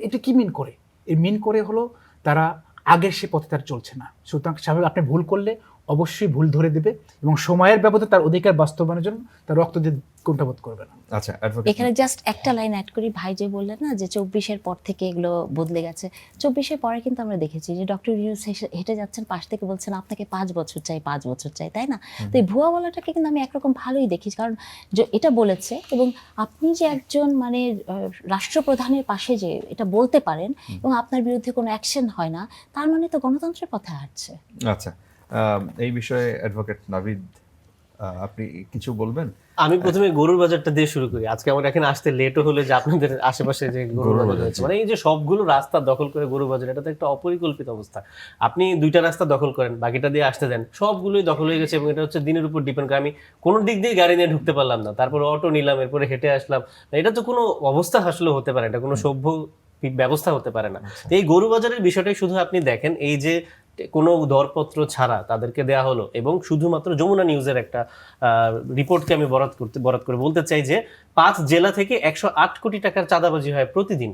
S3: এটা কি মিন করে? এই মিন করে হলো তারা আগের সে পথে তার চলছে না। সুতরাং স্বাভাবিক আপনি ভুল করলে অবশ্যই ভুল ধরে দেবে এবং সময়ের ব্যবধানে তার অধিকার বাস্তবায়নের জন্য তার রক্ত দিয়ে কোনটাবোধ করবে না।
S4: আচ্ছা,
S1: এখানে জাস্ট একটা লাইন অ্যাড করি, ভাই যে বললেন না যে 24-এর পর থেকে এগুলো বদলে গেছে, 24-এর পরে কিন্তু আমরা দেখেছি যে ডক্টর ইউনূস হেঁটে যাচ্ছেন, পাশ থেকে বলছেন আপনাকে 5 বছর চাই, 5 বছর চাই, তাই না? তো এই ভুয়া বলাটাকে কিন্তু আমি একরকম ভালোই দেখি, কারণ যে এটা বলেছে এবং আপনি যে একজন মানে রাষ্ট্রপ্রধানের পাশে যে এটা বলতে পারেন এবং আপনার বিরুদ্ধে কোনো অ্যাকশন হয় না, তার মানে তো গণতন্ত্রের পথে হাঁটছে।
S4: আচ্ছা, এই বিষয়ে অ্যাডভোকেট নাভিদ আপনি কিছু বলবেন?
S2: আমি প্রথমে গরুর বাজারটা দিয়ে শুরু করি। আজকে আমার এখানে আসতে লেটও হলো যে আপনাদের আশেপাশে যে গরুর বাজার হচ্ছে, মানে এই যে সবগুলো রাস্তা দখল করে গরু বাজার, এটা তো একটা অপরিকল্পিত অবস্থা। আপনি 2টা রাস্তা দখল করেন, বাকিটা দিয়ে আসতে দেন, সবগুলোই দখল হয়ে গেছে এবং এটা হচ্ছে দিনের উপর ডিপেন্ড করে। আমি কোনো দিক দিয়ে গাড়ি নিয়ে ঢুকতে পারলাম না, তারপর অটো নিলাম, এরপরে হেঁটে আসলাম। এটা তো কোনো অবস্থা আসলে হতে পারে, এটা কোনো সভ্য ব্যবস্থা হতে পারে না। তো এই গরু বাজারের বিষয়টাই শুধু আপনি দেখেন, এই যে কোনো দরপত্র ছাড়া তাদেরকে দেয়া হলো এবং শুধুমাত্র যমুনা নিউজের একটা রিপোর্টকে আমি বরাত করে বলতে চাই যে 5 জেলা থেকে 108 কোটি টাকার চাঁদাবাজি হয় প্রতিদিন,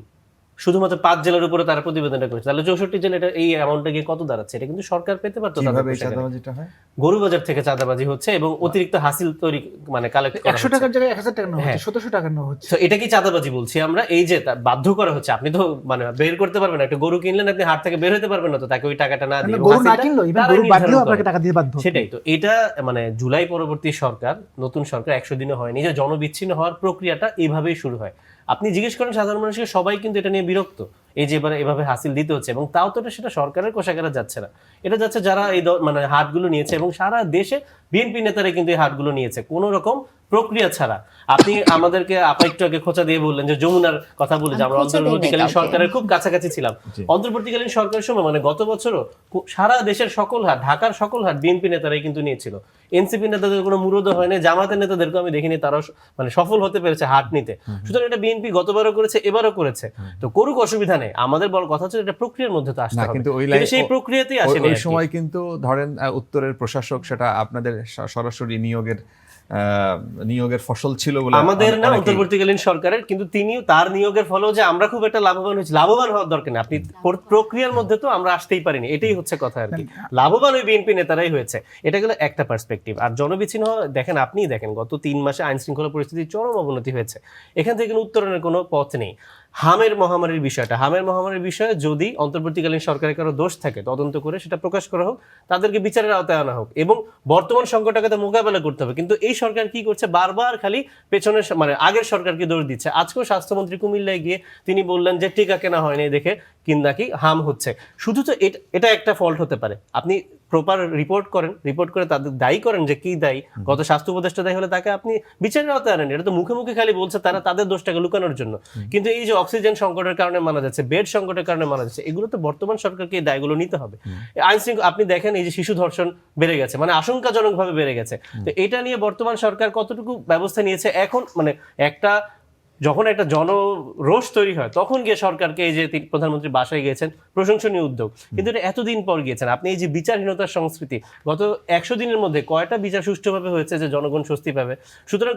S2: শুধুমাত্র 5 জেলার উপরে তারা প্রতিবেদনটা করেছে। তাহলে 64 জেলা এটা এই অ্যামাউন্টটা গিয়ে কত দাঁড়াচ্ছে? এটা কিন্তু সরকার পেতে পারতো।
S4: কিভাবে এই চাঁদাবাজিটা হয়?
S2: গরু বাজার থেকে চাঁদাবাজি হচ্ছে এবং অতিরিক্ত হাসিল তৈরি মানে কালেক্ট করা
S3: 100 টাকার জায়গায় 1000 টাকা নেওয়া হচ্ছে, 1700 টাকা নেওয়া হচ্ছে।
S2: তো এটা কি চাঁদাবাজি বলছি আমরা? এই যে বাধ্য করা হচ্ছে, আপনি তো মানে বের করতে পারবেন না, একটা গরু কিনলেন আপনি হাট থেকে বের হতে পারবেন না তো তাকে ওই টাকাটা না দিয়ে,
S3: গরু না কিনলো ইভেন গরু বাদলেও আপনাকে টাকা দিয়ে বাধ্য।
S2: সেটাই তো। এটা মানে জুলাই পরবর্তী সরকার, নতুন সরকার 100 দিনে হয়নি যে জনবিচ্ছিন্ন হওয়ার প্রক্রিয়াটা এইভাবেই শুরু হয়। আপনি জিজ্ঞেস করেন সাধারণ মানুষকে, সবাই কিন্তু এটা নিয়ে বিরক্ত, এই যে এভাবে হাসিল দিতে হচ্ছে, এবং তাও তো সেটা সরকারের কোষাগারে যাচ্ছে না, এটা যাচ্ছে যারা এই মানে হাটগুলো নিয়েছে, এবং সারা দেশে বিএনপি নেতারা কিন্তু এই হাটগুলো নিয়েছে কোনো রকম প্রক্রিয়া ছাড়া। আপনি আমাদেরকে একটু আগে খোঁচা দিয়ে বললেন যে যমুনার কথা বলে যে আমরা অন্তর্বর্তীকালীন সরকারের খুব কাছাকাছি ছিলাম। অন্তর্বর্তীকালীন সরকারের সময় মানে গত বছরও সারা দেশের সকল হাট, ঢাকার সকল হাট বিএনপি নেতারাই কিন্তু নিয়েছিল। এনসিপি নেতাদের কোনো মুরুদ হয় না, জামাতের নেতাদেরকে আমি দেখিনি তারাও মানে সফল হতে পেরেছে হাট নিতে। সুতরাং এটা বিএনপি গতবারও করেছে, এবারও করেছে, তো করুক, অসুবিধা নেই। আমাদের বড় কথা হচ্ছে এটা প্রক্রিয়ার মধ্যে তো আসতে হবে, কিন্তু সেই প্রক্রিয়াতেই আসেনি।
S4: ওই সময় কিন্তু ধরেন উত্তরের প্রশাসক সেটা আপনাদের সরাসরি নিয়োগের ফসল ছিল বলে
S2: আমাদের না, অন্তর্বর্তীকালীন সরকারের, কিন্তু তিনিও তার নিয়োগের ফলেও যে আমরা খুব একটা লাভবান হয়েছি, লাভবান হওয়ার দরকার নেই। আপনি প্রক্রিয়ার মধ্যে তো আমরা আসতেই পারিনি, এটাই হচ্ছে কথা আর কি। লাভবান ওই বিএনপি নেতারাই হয়েছে, এটা গেল একটা পার্সপেক্টিভ। আর জনবিচ্ছিন্ন দেখেন, আপনিই দেখেন গত 3 মাসে আইন শৃঙ্খলা পরিস্থিতির চরম অবনতি হয়েছে, এখান থেকে উত্তরণের কোনো পথ নেই। হামের মহামারীর বিষয়ে যদি অন্তর্বর্তীকালীন সরকারের কারো দোষ থাকে তদন্ত করে সেটা প্রকাশ করা হোক, তাদেরকে বিচারের আওতায় আনা হোক, এবং বর্তমান সংকটটাকে তো মোকাবেলা করতে হবে। কিন্তু এই সরকার কি করছে, বারবার খালি পেছনের মানে আগের সরকারকে দোষ দিচ্ছে। আজকেও স্বাস্থ্যমন্ত্রী কুমিল্লায় গিয়ে তিনি বললেন যে টিকা কেনা হয়নি দেখে নাকি হাম হচ্ছে। শুধু তো এটা একটা ফল্ট হতে পারে, আপনি প্রপার রিপোর্ট করে তাদের দায়ী করেন যে কি দায়ী, গত স্বাস্থ্য উপদেষ্টা দায়ী হলে তাকে আপনি বিচারের আওতায় আনেন। এটা তো মুখে মুখে খালি বলছে তারা তাদের দোষটাকে লুকানোর জন্য, কিন্তু এই যে অক্সিজেন সংকটের কারণে মারা যাচ্ছে, বেড সংকটের কারণে মারা যাচ্ছে, এগুলো তো বর্তমান সরকারকে এই দায়গুলো নিতে হবে। আইন শৃঙ্খলা আপনি দেখেন, এই যে শিশু ধর্ষণ বেড়ে গেছে, মানে আশঙ্কাজনকভাবে বেড়ে গেছে, তো এটা নিয়ে বর্তমান সরকার কতটুকু ব্যবস্থা নিয়েছে? এখন মানে যখন একটা জনরোষ তৈরি হয় তখন গিয়ে সরকারকে, এই যে প্রধানমন্ত্রী বাসায় গিয়েছেন, প্রশংসনীয় উদ্যোগ, কিন্তু এটা এতদিন পর গিয়েছেন। আপনি এই যে বিচারহীনতার সংস্কৃতি, গত 100 দিনের মধ্যে কয়টা বিচার সুষ্ঠুভাবে হয়েছে যে জনগণ স্বস্তি পাবে? সুতরাং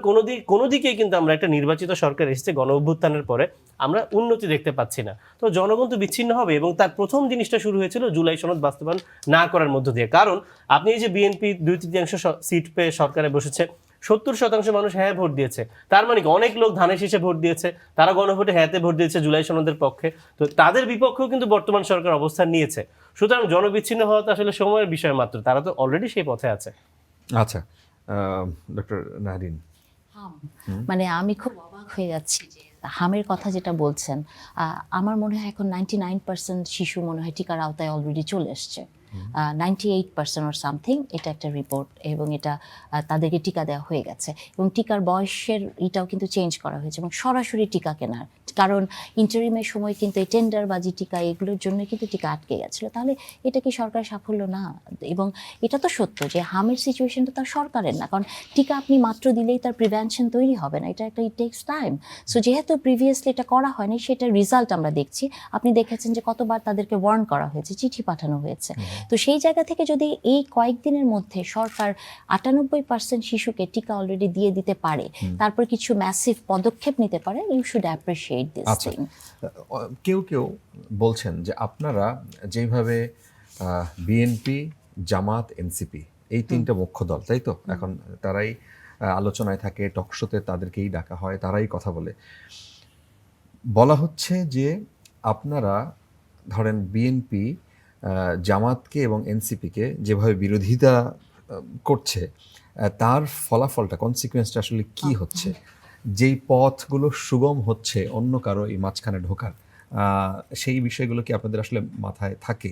S2: কোনো দিকেই কিন্তু আমরা একটা নির্বাচিত সরকার এসেছে গণ অভ্যুত্থানের পরে, আমরা উন্নতি দেখতে পাচ্ছি না। তো জনগণ তো বিচ্ছিন্ন হবে, এবং তার প্রথম জিনিসটা শুরু হয়েছিল জুলাই সনদ বাস্তবায়ন না করার মধ্য দিয়ে। কারণ আপনি এই যে বিএনপি 2/3 সিট পেয়ে সরকারে বসেছে, 70% মানুষ হ্যাঁ ভোট দিয়েছে। তার মানে কি অনেক লোক ধানের শীষে ভোট দিয়েছে, তারা গণভোটে হ্যাঁতে ভোট দিয়েছে জুলাই সনদের পক্ষে। তো তাদের বিপক্ষেও কিন্তু বর্তমান সরকার অবস্থান নিয়েছে। সুতরাং জনবিচ্ছিন্ন হওয়া তো আসলে সময়ের বিষয় মাত্র, তারা তো অলরেডি সেই পথে আছে।
S4: আচ্ছা, ডক্টর নাহরিন,
S1: মানে আমি খুব অবাক হয়ে যাচ্ছি যে হামের কথা যেটা বলছেন, আমার মনে হয় এখন 99% শিশু মনে হয় টিকার আওতায় অলরেডি চলে এসছে, 98% অর সামথিং, এটা একটা রিপোর্ট, এবং এটা তাদেরকে টিকা দেওয়া হয়ে গেছে, এবং টিকার বয়সের এটাও কিন্তু চেঞ্জ করা হয়েছে, এবং সরাসরি টিকা কেনার, কারণ ইন্টারিমের সময় কিন্তু এই টেন্ডারবাজি টিকা এগুলোর জন্য কিন্তু টিকা আটকে গেছিলো। তাহলে এটা কি সরকারের সাফল্য না? এবং এটা তো সত্য যে হামের সিচুয়েশনটা তার সরকারের না, কারণ টিকা আপনি মাত্র দিলেই তার প্রিভেনশন তৈরি হবে না, এটা একটা ইট টেক্স টাইম। সো যেহেতু প্রিভিয়াসলি এটা করা হয়নি, সেটার রেজাল্ট আমরা দেখছি। আপনি দেখেছেন যে কতবার তাদেরকে ওয়ার্ন করা হয়েছে, চিঠি পাঠানো হয়েছে। তো সেই জায়গা থেকে যদি এই কয়েকদিনের মধ্যে সরকার 98% শিশুকে টিকা অলরেডি দিয়ে দিতে পারে, তারপর কিছু ম্যাসিভ পদক্ষেপ নিতে পারে, ইউ শুড অ্যাপ্রিশিয়েট দিস
S4: আচ্ছা,
S1: থিং।
S4: কেউ কেউ বলছেন যে আপনারা যেভাবে বিএনপি, জামাত, এনসিপি এই তিনটা মুখ্য দল, তাই তো এখন তারাই আলোচনায় থাকে, টকশোতে তাদেরকেই ডাকা হয়, তারাই কথা বলে, বলা হচ্ছে যে আপনারা ধরেন বিএনপি জামাতকে এবং এনসিপিকে যেভাবে বিরোধিতা করছে, তার ফলাফলটা, কনসিকুয়েন্সটা আসলে কি হচ্ছে, যেই পথগুলো সুগম হচ্ছে অন্য কারো এই মাঝখানে ঢোকার, সেই বিষয়গুলো কি আপনাদের আসলে মাথায় থাকে?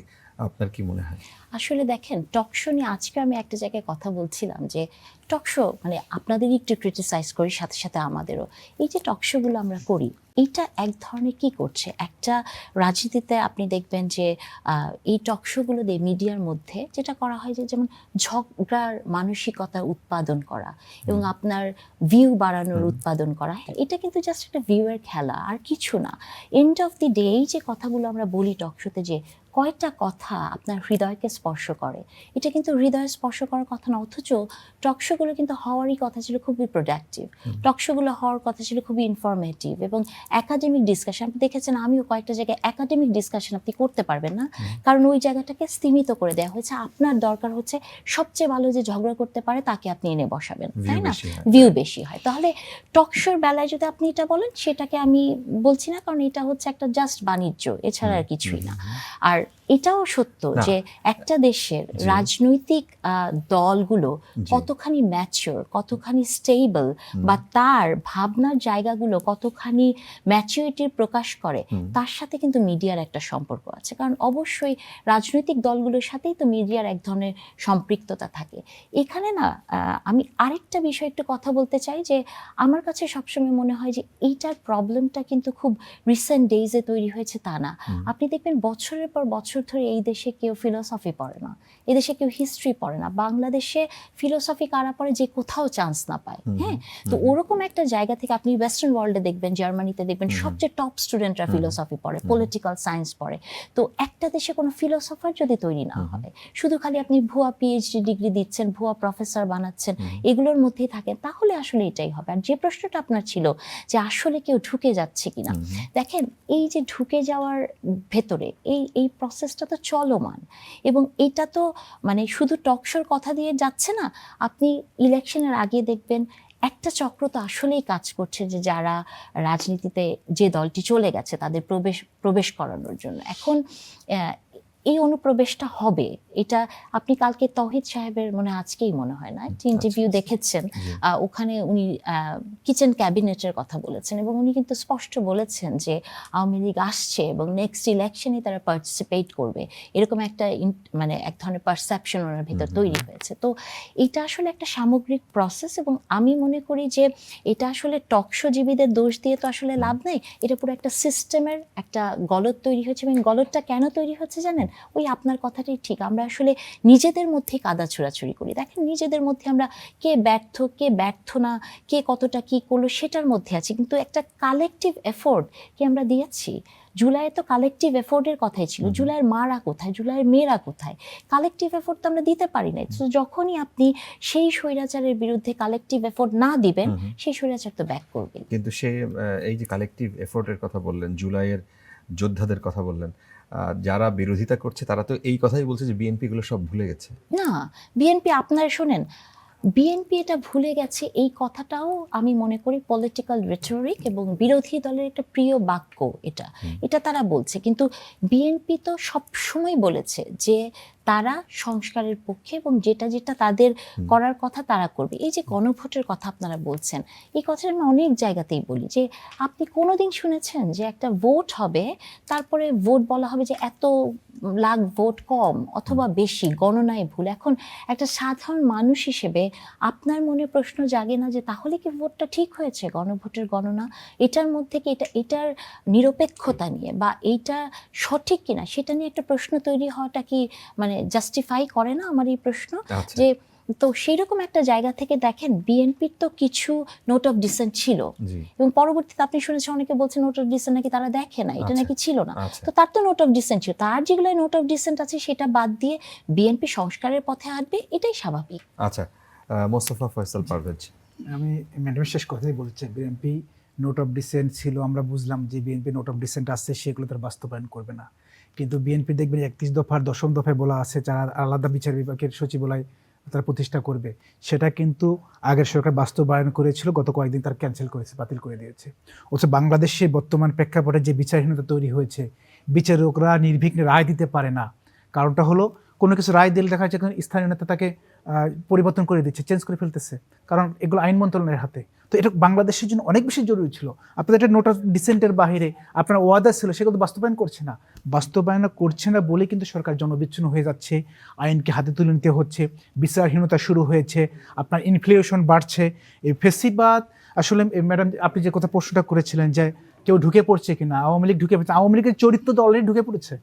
S4: আপনার কি মনে হয়?
S1: আসলে দেখেন, টকশো নিয়ে আজকে আমি একটা জায়গায় কথা বলছিলাম যে টকশো মানে আপনাদেরই একটু ক্রিটিসাইজ করি, সাথে সাথে আমাদেরও। এই যে টকশোগুলো আমরা করি, এটা এক ধরনের কি করছে, একটা রাজনীতিতে আপনি দেখবেন যে এই টকশোগুলো দিয়ে মিডিয়ার মধ্যে যেটা করা হয় যে যেমন ঝগড়ার মানসিকতা উৎপাদন করা এবং আপনার ভিউ বাড়ানোর উৎপাদন করা, হ্যাঁ এটা কিন্তু জাস্ট একটা ভিউয়ের খেলা, আর কিছু না। এন্ড অফ দি ডে এই যে কথাগুলো আমরা বলি টকশোতে, যে কয়টা কথা আপনার হৃদয়কে স্পর্শ করে, এটা কিন্তু হৃদয় স্পর্শ করার কথা না, অথচ টকশোগুলো কিন্তু হওয়ারই কথা ছিল খুবই প্রোডাক্টিভ, টকশোগুলো হওয়ার কথা ছিল খুবই ইনফরমেটিভ এবং একাডেমিক ডিসকাশন। আপনি দেখেছেন আমিও কয়েকটা জায়গায় একাডেমিক ডিসকাশন আপনি করতে পারবেন না, কারণ ওই জায়গাটাকে স্তীমিত করে দেওয়া হয়েছে। আপনার দরকার হচ্ছে সবচেয়ে ভালো যে ঝগড়া করতে পারে তাকে আপনি এনে বসাবেন, তাই না? ভিউ বেশি হয়। তাহলে টকশোর বেলায় যদি আপনি এটা বলেন, সেটাকে আমি বলছি না, কারণ এটা হচ্ছে একটা জাস্ট বাণিজ্য, এছাড়া আর কিছুই না। আর এটাও সত্য যে একটা দেশের রাজনৈতিক দলগুলো কতখানি ম্যাচিওর, কতখানি স্টেবল, বা তার ভাবনার জায়গাগুলো কতখানি ম্যাচিউরিটির প্রকাশ করে, তার সাথে কিন্তু মিডিয়ার একটা সম্পর্ক আছে। কারণ অবশ্যই রাজনৈতিক দলগুলোর সাথেই তো মিডিয়ার এক ধরনের সম্পৃক্ততা থাকে। এখানে না আমি আরেকটা বিষয় একটু কথা বলতে চাই, যে আমার কাছে সবসময় মনে হয় যে এইটার প্রবলেমটা কিন্তু খুব রিসেন্ট ডেইজে তৈরি হয়েছে তা না। আপনি দেখবেন বছরের পর বছর ধরে এই দেশে কেউ ফিলোসফি পড়ে না, এই দেশে কেউ হিস্ট্রি পড়ে না। বাংলাদেশে ফিলোসফি কারা পড়ে, যে কোথাও চান্স না পায়। হ্যাঁ, তো ওরকম একটা জায়গা থেকে আপনি ওয়েস্টার্ন ওয়ার্ল্ডে দেখবেন, জার্মানিতে দেখবেন সবচেয়ে টপ স্টুডেন্টরা ফিলোসফি পড়ে, পলিটিক্যাল সায়েন্স পড়ে। তো একটা দেশে কোনো ফিলোসফার যদি তৈরি না হয়, শুধু খালি আপনি ভুয়া পিএইচডি ডিগ্রি দিচ্ছেন, ভুয়া প্রফেসর বানাচ্ছেন, এগুলোর মধ্যেই থাকেন, তাহলে আসলে এটাই হবে। আর যে প্রশ্নটা আপনার ছিল যে আসলে কেউ ঢুকে যাচ্ছে কিনা, দেখেন এই যে ঢুকে যাওয়ার ভেতরে এই প্রসেসটা তো চলমান, এবং এটা তো মানে শুধু টকশোর কথা দিয়ে যাচ্ছে না। আপনি ইলেকশনের আগে দেখবেন একটা চক্র তো আসলেই কাজ করছে, যে যারা রাজনীতিতে যে দলটি চলে গেছে তাদের প্রবেশ করানোর জন্য। এখন এই অনুপ্রবেশটা হবে, এটা আপনি কালকে তৌহিদ সাহেবের আজকেই মনে হয় না একটা ইন্টারভিউ দেখেছেন, ওখানে উনি কিচেন ক্যাবিনেটের কথা বলেছেন, এবং উনি কিন্তু স্পষ্ট বলেছেন যে আওয়ামী লীগ আসছে এবং নেক্সট ইলেকশনে তারা পার্টিসিপেট করবে, এরকম একটা এক ধরনের পারসেপশন ওনার ভিতর তৈরি হয়েছে। তো এটা আসলে একটা সামগ্রিক প্রসেস, এবং আমি মনে করি যে এটা আসলে টকশোজীবীদের দোষ দিয়ে তো আসলে লাভ নেই, এটা পুরো একটা সিস্টেমের একটা গলদ তৈরি হয়েছে। এবং গলদটা কেন তৈরি হচ্ছে জানেন? ওই আপনার কথাটাই ঠিক, আমরা আসলে নিজেদের মধ্যেই কাদা ছোড়াছুড়ি করি। দেখেন নিজেদের মধ্যে আমরা কে ব্যর্থ না, কে কতটা কি করলো সেটার মধ্যে আছি, কিন্তু একটা কালেকটিভ এফোর্ট কি আমরা দিয়েছি? জুলাইয়ে তো কালেকটিভ এফোর্টের কথাই ছিল, জুলাইয়ের মারা কোথায়, জুলাইয়ের মেয়েরা কোথায়? কালেকটিভ এফোর্ট তো আমরা দিতে পারি নাই। তো যখনই আপনি সেই স্বৈরাচারের বিরুদ্ধে কালেকটিভ এফোর্ট না দিবেন, সেই স্বৈরাচার তো ব্যাক করবে।
S4: কিন্তু সে এই যে কালেকটিভ এফোর্টের কথা বললেন, জুলাইয়ের যোদ্ধাদের কথা বললেন, যারা বিরোধিতা করছে তারা তো এই কথাই বলছে যে বিএনপি গুলো সব ভুলে গেছে।
S1: না, বিএনপি আপনারা শোনেন, বিএনপি এটা ভুলে গেছে, এই কথাটাও আমি মনে করি পলিটিক্যাল রেটরিক এবং বিরোধী দলের একটা প্রিয় বাক্য। এটা তারা বলছে, কিন্তু বিএনপি তো সবসময় বলেছে যে তারা সংস্কারের পক্ষে এবং যেটা যেটা তাদের করার কথা তারা করবে। এই যে গণভোটের কথা আপনারা বলছেন, এই কথাটা আমি অনেক জায়গাতেই বলি যে আপনি কোনোদিন শুনেছেন যে একটা ভোট হবে, তারপরে ভোট বলা হবে যে এত লাখ ভোট কম অথবা বেশি, গণনায় ভুল? এখন একটা সাধারণ মানুষ হিসেবে আপনার মনে প্রশ্ন জাগে না যে তাহলে কি ভোটটা ঠিক হয়েছে? গণভোটের গণনা এটার মধ্যে কি এটার নিরপেক্ষতা নিয়ে বা এইটা সঠিক কিনা সেটা নিয়ে একটা প্রশ্ন তৈরি হওয়াটা কি মানে জাস্টিফাই করে না আমার এই প্রশ্ন?
S4: আচ্ছা।
S1: যে তো সেই রকম একটা জায়গা থেকে দেখেন বিএনপির তো কিছু নোট অফ ডিসেন্ট ছিল,
S4: জি।
S1: এবং পরবর্তীতে আপনি শুনেছেন অনেকে বলছেন নোট অফ ডিসেন্ট নাকি তারা দেখে না, এটা
S4: আচ্ছা।
S1: নাকি ছিল না।
S4: আচ্ছা।
S1: তো তার তো নোট অফ ডিসেন্ট ছিল, তার যেগুলো নোট অফ ডিসেন্ট আছে সেটা বাদ দিয়ে বিএনপি সংস্কারের পথে হাঁটবে, এটাই স্বাভাবিক।
S4: আচ্ছা, মোস্তফা ফয়সাল পারভেজ।
S3: আমি ম্যাডামের শেষ কথাই বলছি, বিএনপি নোট অফ ডিসেন্ট ছিল, আমরা বুঝলাম যে বিএনপি নোট অফ ডিসেন্ট আসছে, সেগুলো তার বাস্তবায়ন করবে না। কিন্তু বিএনপি দেখবেন 31 দফার 10ম দফায় বলা আছে যারা আলাদা বিচার বিভাগের সচিবালয় তারা প্রতিষ্ঠা করবে, সেটা কিন্তু আগের সরকার বাস্তবায়ন করেছিল, গত কয়েকদিন তার ক্যান্সেল করেছে, বাতিল করে দিয়েছে। অথচ বাংলাদেশে বর্তমান প্রেক্ষাপটে যে বিচারহীনতা তৈরি হয়েছে, বিচারকরা নির্বিঘ্নে রায় দিতে পারে না, কারণটা হলো কোনো কিছু রায় দিলে দেখা যাচ্ছে স্থানীয় নেতা তাকে পরিবর্তন করে দিচ্ছে, চেঞ্জ করে ফেলতেছে, কারণ এগুলো আইন মন্ত্রণালয়ের হাতে। তো এটা বাংলাদেশের জন্য অনেক বেশি জরুরি ছিল। আপনাদের একটা নোট অফ ডিসেন্টের বাইরে আপনার ওয়াদা ছিল, সেগুলো তো বাস্তবায়ন করছে না বলে কিন্তু সরকার জনবিচ্ছিন্ন হয়ে যাচ্ছে, আইনকে হাতে তুলে নিতে হচ্ছে, বিচারহীনতা শুরু হয়েছে, আপনার ইনফ্লেশন বাড়ছে। এই ফেসিবাদ আসলে ম্যাডাম আপনি যে কথা প্রশ্নটা করেছিলেন যে কেউ ঢুকে পড়ছে কিনা, আওয়ামী লীগ ঢুকে পড়ছে, আওয়ামী লীগের চরিত্র তো অলরেডি ঢুকে পড়েছে।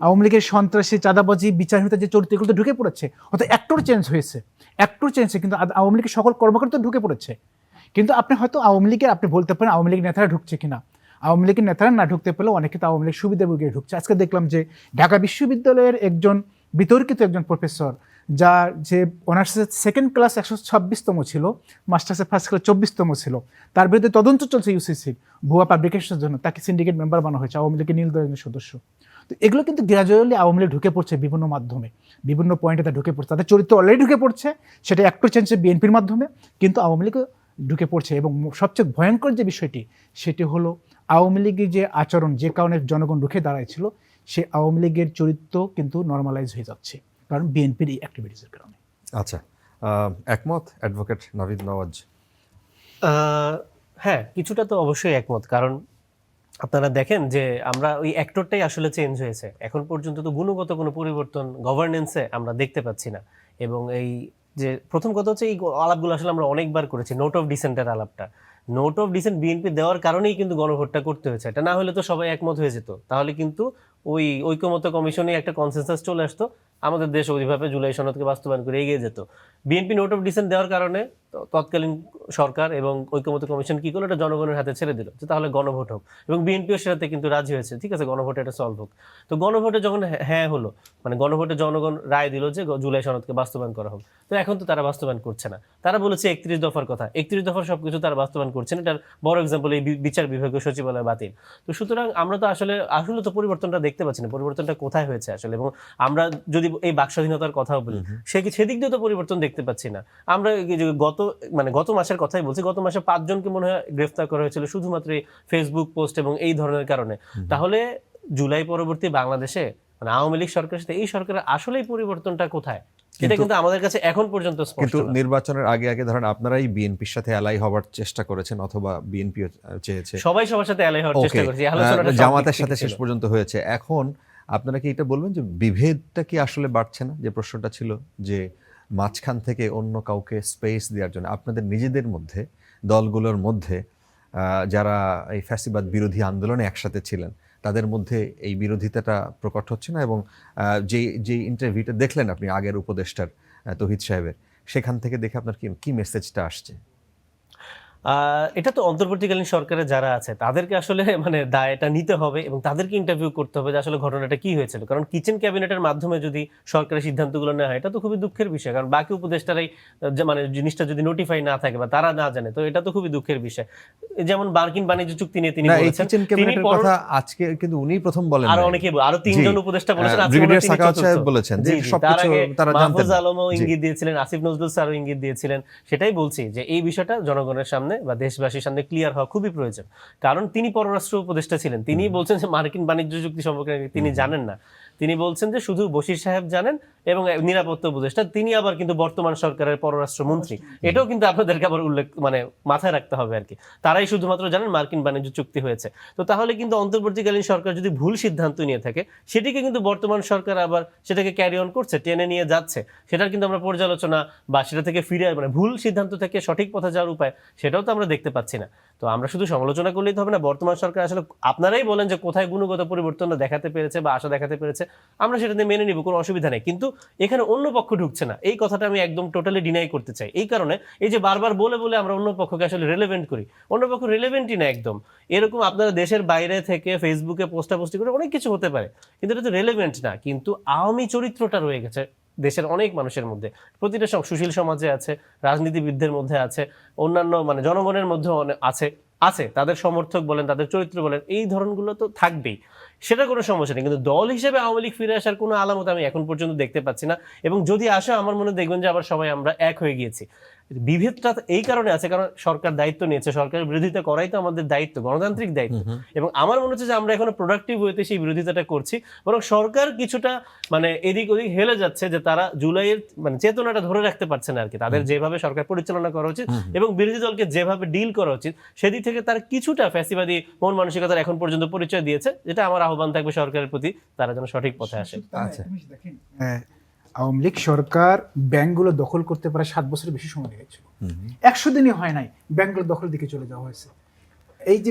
S3: আওয়ামী লীগের সন্ত্রাসী, চাঁদাবাজি, বিচারহীনতা যে চরিত্রগুলো ঢুকে পড়েছে, অর্থাৎ অ্যাক্টর চেঞ্জ হয়েছে, কিন্তু আওয়ামী লীগের সকল কর্মকর্তা ঢুকে পড়েছে। কিন্তু আপনি হয়তো আওয়ামী লীগের আপনি বলতে পারেন আওয়ামী লীগের নেতারা ঢুকছে কিনা, আওয়ামী লীগের নেতারা না ঢুকতে পেলেও অনেকে তো আওয়ামী লীগ সুবিধাভোগী ঢুকছে। আজকে দেখলাম যে ঢাকা বিশ্ববিদ্যালয়ের একজন বিতর্কিত একজন প্রফেসর, যার যে অনার্সের সেকেন্ড ক্লাস 126তম ছিল, মাস্টার্সের ফার্স্ট ক্লাস 24তম ছিল, তার বিরুদ্ধে তদন্ত চলছে ইউসিসি ভুয়া পাবলিকেশনের জন্য, তাকে সিন্ডিকেট মেম্বার বানানো হয়েছে, আওয়ামী লীগের নীল দলের সদস্য। তো এগুলো কিন্তু গ্রাজুয়ালি আওয়ামী লীগ ঢুকে পড়ছে, বিভিন্ন মাধ্যমে বিভিন্ন পয়েন্টে তা ঢুকে পড়ছে, তাদের চরিত্র অলরেডি ঢুকে পড়ছে, সেটা একটু চেঞ্জ বিএনপির মাধ্যমে, কিন্তু আওয়ামী লীগও ঢুকে পড়ছে। এবং সবচেয়ে ভয়ঙ্কর যে বিষয়টি, সেটি হলো আওয়ামী লীগের যে আচরণ, যে কারণে জনগণ রুখে দাঁড়াইছিল, সে আওয়ামী লীগের চরিত্র কিন্তু নর্মালাইজ হয়ে যাচ্ছে, কারণ বিএনপির এই অ্যাক্টিভিটিসের কারণে।
S4: আচ্ছা, একমত অ্যাডভোকেট নাভিদ নওয়াজ?
S2: হ্যাঁ, কিছুটা তো অবশ্যই একমত, কারণ আপনারা দেখেন যে আমরা ওই অ্যাক্টরটাই আসলে চেঞ্জ হয়েছে, এখন পর্যন্ত তো গুণগত কোনো পরিবর্তন গভর্নেন্সে আমরা দেখতে পাচ্ছি না। এবং এই যে প্রথম কথা হচ্ছে, এই আলাপগুলো আসলে আমরা অনেকবার করেছি, নোট অফ ডিসেন্টের আলাপটা, নোট অফ ডিসেন্ট বিএনপি দেওয়ার কারণেই কিন্তু গণভোটটা করতে হয়েছে। এটা না হলে তো সবাই একমত হয়ে যেত, তাহলে কিন্তু ওই ঐকমত্য কমিশনে একটা কনসেনসাস চলে আসতো, আমাদের দেশ ওইভাবে জুলাই সনদকে বাস্তবায়ন করে এগিয়ে যেত। বিএনপি নোট অফ ডিসেন্ট দেওয়ার কারণে তৎকালীন সরকার এবং ঐকমত্য কমিশন কি করলো, এটা জনগণের হাতে ছেড়ে দিল যে তাহলে গণভোট হোক, এবং বিএনপিও সেটাতে কিন্তু রাজি হয়েছে, ঠিক আছে গণভোটে এটা সলভ হোক। তো গণভোটে যখন হ্যাঁ হলো, মানে গণভোটে জনগণ রায় দিল যে জুলাই সনদকে বাস্তবায়ন করা হোক, তো এখন তো তারা বাস্তবায়ন করছে না। তারা বলেছে 31 দফার কথা, 31 দফার সবকিছু তারা বাস্তবায়ন করছে না। এটার বড় এক্সাম্পল এই বিচার বিভাগীয় সচিবালয় বাতিল। তো সুতরাং আমরা তো আসলে তো পরিবর্তনটা দেখতে পাচ্ছি না, পরিবর্তনটা কোথায় হয়েছে আসলে। এবং আমরা যদি এই বাক স্বাধীনতার কথাও বলি, সেদিক দিয়ে তো পরিবর্তন দেখতে পাচ্ছি না। আমরা গত মাসের কথাই বলছি, গত মাসে 5 জনকে মনে হয় গ্রেফতার করা হয়েছিল শুধুমাত্র ফেসবুক পোস্ট এবং এই ধরনের কারণে। তাহলে জুলাই পরবর্তী বাংলাদেশে মানে আওয়ামী লীগ সরকারের সাথে এই সরকারের আসলেই পরিবর্তনটা কোথায়, এটা কিন্তু আমাদের কাছে এখন পর্যন্ত স্পষ্ট
S4: কিন্তু
S2: না।
S4: নির্বাচনের আগে ধরেন আপনারাই বিএনপির সাথে অ্যালাই হওয়ার চেষ্টা করেছেন, অথবা বিএনপি চেয়েছে,
S2: সবাই সবার সাথে অ্যালাই হওয়ার চেষ্টা করেছে,
S4: জামাতের সাথে শেষ পর্যন্ত হয়েছে। এখন আপনারা কি এটা বলবেন যে বিভেদটা কি আসলে বাড়ছে না? যে প্রশ্নটা ছিল যে মাঝখান থেকে অন্য কাউকে স্পেস দেওয়ার জন্য আপনাদের নিজেদের মধ্যে, দলগুলোর মধ্যে যারা এই ফ্যাসিবাদ বিরোধী আন্দোলনে একসাথে ছিলেন, তাদের মধ্যে এই বিরোধিতাটা প্রকট হচ্ছে না? এবং যে ইন্টারভিউটা দেখলেন আপনি আগের উপদেষ্টার তৌহিদ সাহেবের, সেখান থেকে দেখে আপনার কি মেসেজটা আসছে?
S2: এটা তো অন্তর্বর্তীকালীন সরকারের যারা আছে তাদেরকে আসলে মানে দায়টা নিতে হবে এবং তাদেরকে ইন্টারভিউ করতে হবে যে আসলে ঘটনাটা কি হয়েছিল। কারণ কিচেন ক্যাবিনেটের মাধ্যমে যদি সরকারের সিদ্ধান্তগুলো নেওয়া হয় এটা তো খুবই দুঃখের বিষয়, কারণ বাকি উপদেষ্টারাই যে মানে জিনিসটা যদি নোটিফাই না থাকে বা তারা না জানে তো এটা তো খুবই দুঃখের বিষয়। যেমন মার্কিন বাণিজ্য চুক্তি নিয়ে তিনি
S5: না, এই
S2: বলেছেন,
S5: কিচেন ক্যাবিনেটের কথা আজকে কিন্তু উনিই প্রথম বলেন,
S2: আরো অনেকে আরো 3 জন উপদেষ্টা বলেছেন, আজকে
S5: ব্রিগেডিয়ার
S2: তিনি
S5: সাখাওয়াত সাহেব
S2: চতুর্থ।
S5: বলেছেন যে
S2: জি, জি,
S5: সবকিছু
S2: তার আগে
S5: তারা জানতেন।
S2: মাহফুজ আলমও
S5: জি।
S2: ইঙ্গিত দিয়েছিলেন, আসিফ নজরুল স্যারও ইঙ্গিত দিয়েছিলেন। সেটাই বলছি যে এই বিষয়টা জনগণের সামনে বা দেশবাসীর সামনে ক্লিয়ার হওয়া খুবই প্রয়োজন, কারণ তিনি পররাষ্ট্র উপদেষ্টা ছিলেন। তিনি বলছেন যে মার্কিন বাণিজ্য চুক্তি সম্পর্কে তিনি জানেন না। তিনি বলছেন যে শুধু বশির সাহেব জানেন এবং নিরাপত্তা উপদেষ্টা তিনি আবার কিন্তু বর্তমান সরকারের পররাষ্ট্র মন্ত্রী। এটাও কিন্তু আপনাদেরকে আবার উল্লেখ মানে মাথায় রাখতে হবে আর কি। তারাই শুধুমাত্র জানেন মার্কিন বাণিজ্য চুক্তি হয়েছে। তো তাহলে কিন্তু অন্তর্বর্তীকালীন সরকার যদি ভুল সিদ্ধান্ত নিয়ে থাকে সেটিকে কিন্তু বর্তমান সরকার আবার সেটাকে ক্যারি অন করছে, টেনে নিয়ে যাচ্ছে। সেটার কিন্তু আমরা পর্যালোচনা বা সেটা থেকে ফিরে মানে ভুল সিদ্ধান্ত থেকে সঠিক পথে যাওয়ার উপায় সেটাও তো আমরা দেখতে পাচ্ছি না। তো আমরা শুধু সমালোচনা করলেই তো হবে না। বর্তমান সরকার আসলে আপনারাই বলেন যে কোথায় গুণগত পরিবর্তন দেখাতে পেরেছে বা আশা দেখাতে পেরেছে, আমরা সেটাতে মেনে নিব, কোনো অসুবিধা নেই। কিন্তু এখানে অন্য পক্ষ ঢুকছে না, এই কথাটা আমি একদম টোটালি ডিনাই করতে চাই। এই কারণে এই যে বারবার বলে বলে আমরা অন্য পক্ষকে আসলে রেলেভেন্ট করি, অন্য পক্ষ রেলেভেন্টই না একদম। এরকম আপনারা দেশের বাইরে থেকে ফেসবুকে পোস্টাপোস্টি করে অনেক কিছু হতে পারে, কিন্তু এটা তো রেলেভেন্ট না। কিন্তু আওয়ামী চরিত্রটা রয়ে গেছে দেশের অনেক মানুষের মধ্যে, প্রতিটা সুশীল সমাজে আছে, রাজনীতিবিদদের মধ্যে আছে, অন্যান্য মানে জনগণের মধ্যে আছে আছে তাদের সমর্থক বলেন, তাদের চরিত্র বলেন, এই ধরনগুলো তো থাকবেই, সেটা কোনো সমস্যা নেই। কিন্তু দল হিসেবে আওয়ামী লীগ ফিরে আসার কোনো আলামত আমি এখন পর্যন্ত দেখতে পাচ্ছি না। এবং যদি আসে আমার মনে দেখবেন যে আবার সবাই আমরা এক হয়ে গিয়েছি। বিভেদটা এই কারণে আছে কারণ সরকার দায়িত্ব নিয়েছে, সরকারের বিরোধিতা করাই তো আমাদের দায়িত্ব, গণতান্ত্রিক দায়িত্ব। এবং আমার মনে হচ্ছে যে আমরা এখনো প্রোডাক্টিভ ওয়েতে সেই বিরোধিতাটা করছি, বরং সরকার কিছুটা মানে এদিক ওদিক হেলে যাচ্ছে যে তারা জুলাইয়ের মানে চেতনাটা ধরে রাখতে পারছে না আর কি। তাদের যেভাবে সরকার পরিচালনা করা উচিত এবং বিরোধী দলকে যেভাবে ডিল করা উচিত সেদিক থেকে তার কিছুটা ফ্যাসিবাদী মন মানসিকতার এখন পর্যন্ত পরিচয় দিয়েছে, যেটা আমার আহ্বান থাকবে সরকারের প্রতি, তারা যেন সঠিক পথে আসে।
S5: আচ্ছা।
S3: দেখেন, আওয়ামী লীগ সরকার ব্যাংকগুলো দখল করতে পারে 7 বছরের বেশি সময় লেগেছিল। 100 দিনই হয় নাই ব্যাংকগুলো দখল দিকে চলে যাওয়া হয়েছে। এই যে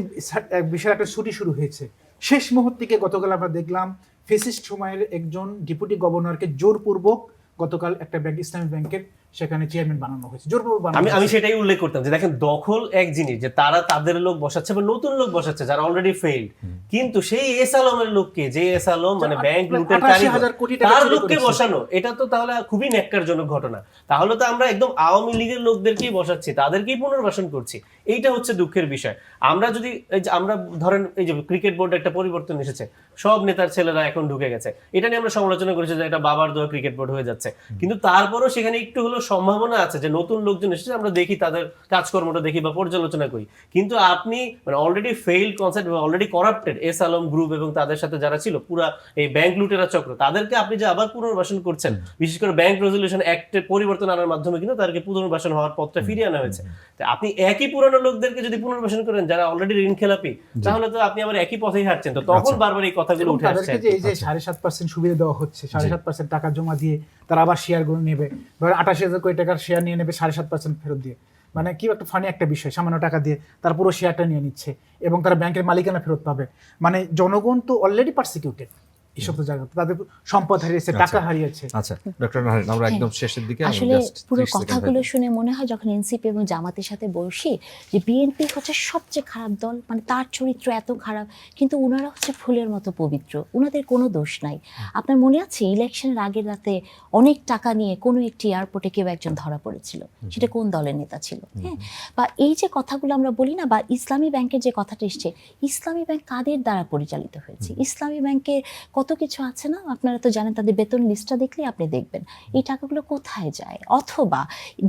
S3: বিশাল একটা ছুটি শুরু হয়েছে, শেষ মুহূর্তে গতকাল আমরা দেখলাম ফেসিস্ট সময়ের একজন ডেপুটি গভর্নরকে জোরপূর্বক গতকাল একটা ব্যাংক, ইসলামী ব্যাংকের সেখানে চেয়ারম্যান বানানো হয়েছে, জোরপূর্বক বানানো
S2: আমি
S3: হয়েছে।
S2: সেটাই উল্লেখ করতাম যে দেখেন দখল এক জিনিস, যে তারা তাদের লোক বসাচ্ছে বা নতুন লোক বসাচ্ছে যারা অলরেডি ফেইল্ড, কিন্তু সেই এস আলমের লোককে, যে এস আলম মানে ব্যাংক লুটের
S3: 88,000 কোটি টাকা
S2: তার
S3: চুরি
S2: লোককে
S3: করেছে।
S2: বসানো, এটা তো তাহলে খুবই ন্যাক্কারজনক ঘটনা। তাহলে তো আমরা একদম আওয়ামী লীগের লোকদেরকেই বসাচ্ছি, তাদেরকেই পুনর্বাসন করছি। এইটা হচ্ছে দুঃখের বিষয়। আমরা যদি এই যে আমরা ধরেন এই যে ক্রিকেট বোর্ডে একটা পরিবর্তন এসেছে, সব নেতার ছেলেরা এখন ঢুকে গেছে, এটা নিয়ে আমরা সমালোচনা করেছি যে এটা বাবার দোয়া ক্রিকেট বোর্ড হয়ে যাচ্ছে, কিন্তু তারপরও সেখানে একটু হলো সম্ভাবনা আছে যে নতুন লোকজন এসেছে, আমরা দেখি তাদের কাজকর্মটা দেখি বা পর্যালোচনা করি। কিন্তু আপনি মানে অলরেডি ফেইল্ড কনসেপ্ট এবং already corrupted S Alam group এবং তাদের সাথে যারা ছিল পুরা এই ব্যাংক লুটেরা চক্র, তাদেরকে আপনি যে আবার পুনর্বাসন করছেন, বিশেষ করে ব্যাংক রেজলিউশন অ্যাক্টে পরিবর্তন আনার মাধ্যমে কিন্তু তাদেরকে পুনর্বাসন হওয়ার পথটা ফিরিয়ে আনা হয়েছে। তো আপনি একই পুরনো লোকদেরকে যদি পুনর্বাসন করেন যারা অলরেডি ঋণ খেলাপি, তাহলে তো আপনি আবার একই পথেই হাঁটছেন। তো তখন বারবার এই কথাগুলো
S3: এবং
S2: উঠে আসছে।
S3: তাদেরকে যে এই যে 7.5% সুবিধা দেওয়া হচ্ছে, 7.5% টাকা জমা দিয়ে তারা আবার শেয়ারগুলো নেবে, ধর 88,000 কোটি টাকার শেয়ার নিয়ে নেবে 7.5% ফেরত দিয়ে, মানে কি একটা ফানি একটা বিষয়, সামান্য টাকা দিয়ে তার পুরো শেয়ারটা নিয়ে নিচ্ছে এবং তারা ব্যাংকের মালিকানা ফেরত পাবে। মানে জনগণ তো অলরেডি পারসিকিউটেড এইসব জায়গা, তাদের সম্পদ হারিয়েছে, টাকা হারিয়েছে।
S5: আচ্ছা ডক্টর নাহারিন, আমরা একদম শেষের দিকে,
S1: আসলে পুরো কথাগুলো শুনে মনে হয় যখন এনসিপি এবং জামাতের সাথে বসি যে বিএনপি হচ্ছে সবচেয়ে খারাপ দল, মানে তার চরিত্র এত খারাপ, কিন্তু ওনারা হচ্ছে ফুলের মতো পবিত্র, ওনাদের কোনো দোষ নাই। আপনার মনে আছে ইলেকশনের আগের রাতে অনেক টাকা নিয়ে কোনো একটি এয়ারপোর্টে কেউ একজন ধরা পড়েছিল, সেটা কোন দলের নেতা ছিল? হ্যাঁ, বা এই যে কথাগুলো আমরা বলি না, বা ইসলামী ব্যাংকের যে কথাটা এসছে, ইসলামী ব্যাংক কাদের দ্বারা পরিচালিত হয়েছে? ইসলামী ব্যাংকে কত কিছু আছে না, আপনারা তো জানেন, তাদের বেতন লিস্টটা দেখলে আপনি দেখবেন এই টাকাগুলো কোথায় যায়। অথবা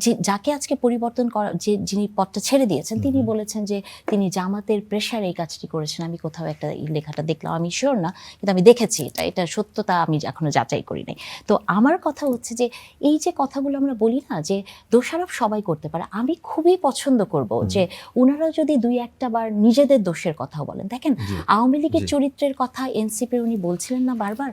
S1: যে যাকে আজকে পরিবর্তন করা, যে যিনি পদটা ছেড়ে দিয়েছেন, তিনি বলেছেন যে তিনি জামাতের প্রেশারে এই কাজটি করেছেন। আমি কোথাও একটা লেখাটা দেখলাম, আমি শিওর না, কিন্তু আমি দেখেছি এটা সত্যতা আমি এখনো যাচাই করি নাই। তো আমার কথা হচ্ছে যে এই যে কথাগুলো আমরা বলি না যে দোষারোপ সবাই করতে পারে, আমি খুবই পছন্দ করব যে ওনারা যদি 2-1টা বার নিজেদের দোষের কথা বলেন। দেখেন আওয়ামী লীগের চরিত্রের কথা এনসিপির উনি বলছিলেন না বারবার,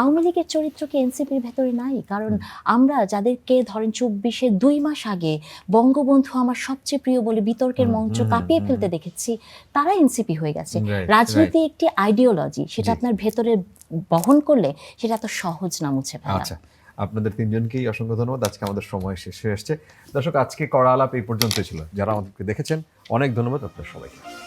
S1: আওয়ামী লীগের চরিত্র কি এনসিপির ভেতরে নাই? কারণ আমরা যাদেরকে ধরেন 24-এ 2 মাস আগে বঙ্গবন্ধু আমার সবচেয়ে প্রিয় বলে বিতর্কের মঞ্চ কাঁপিয়ে ফেলতে দেখেছি, তারা এনসিপি হয়ে গেছে। রাজনীতি একটি আইডিওলজি, সেটা আপনার ভেতরে বহন করলে সেটা এত সহজ না মুছে ফেলা।
S5: আচ্ছা আপনাদের তিনজনকেই অসংখ্য ধন্যবাদ। আজকে আমাদের সময় শেষ হয়ে এসছে। দর্শক, আজকে কড়া আলাপ এই পর্যন্তই ছিল। যারা আমাদেরকে দেখেছেন অনেক ধন্যবাদ আপনাদের সবাইকে।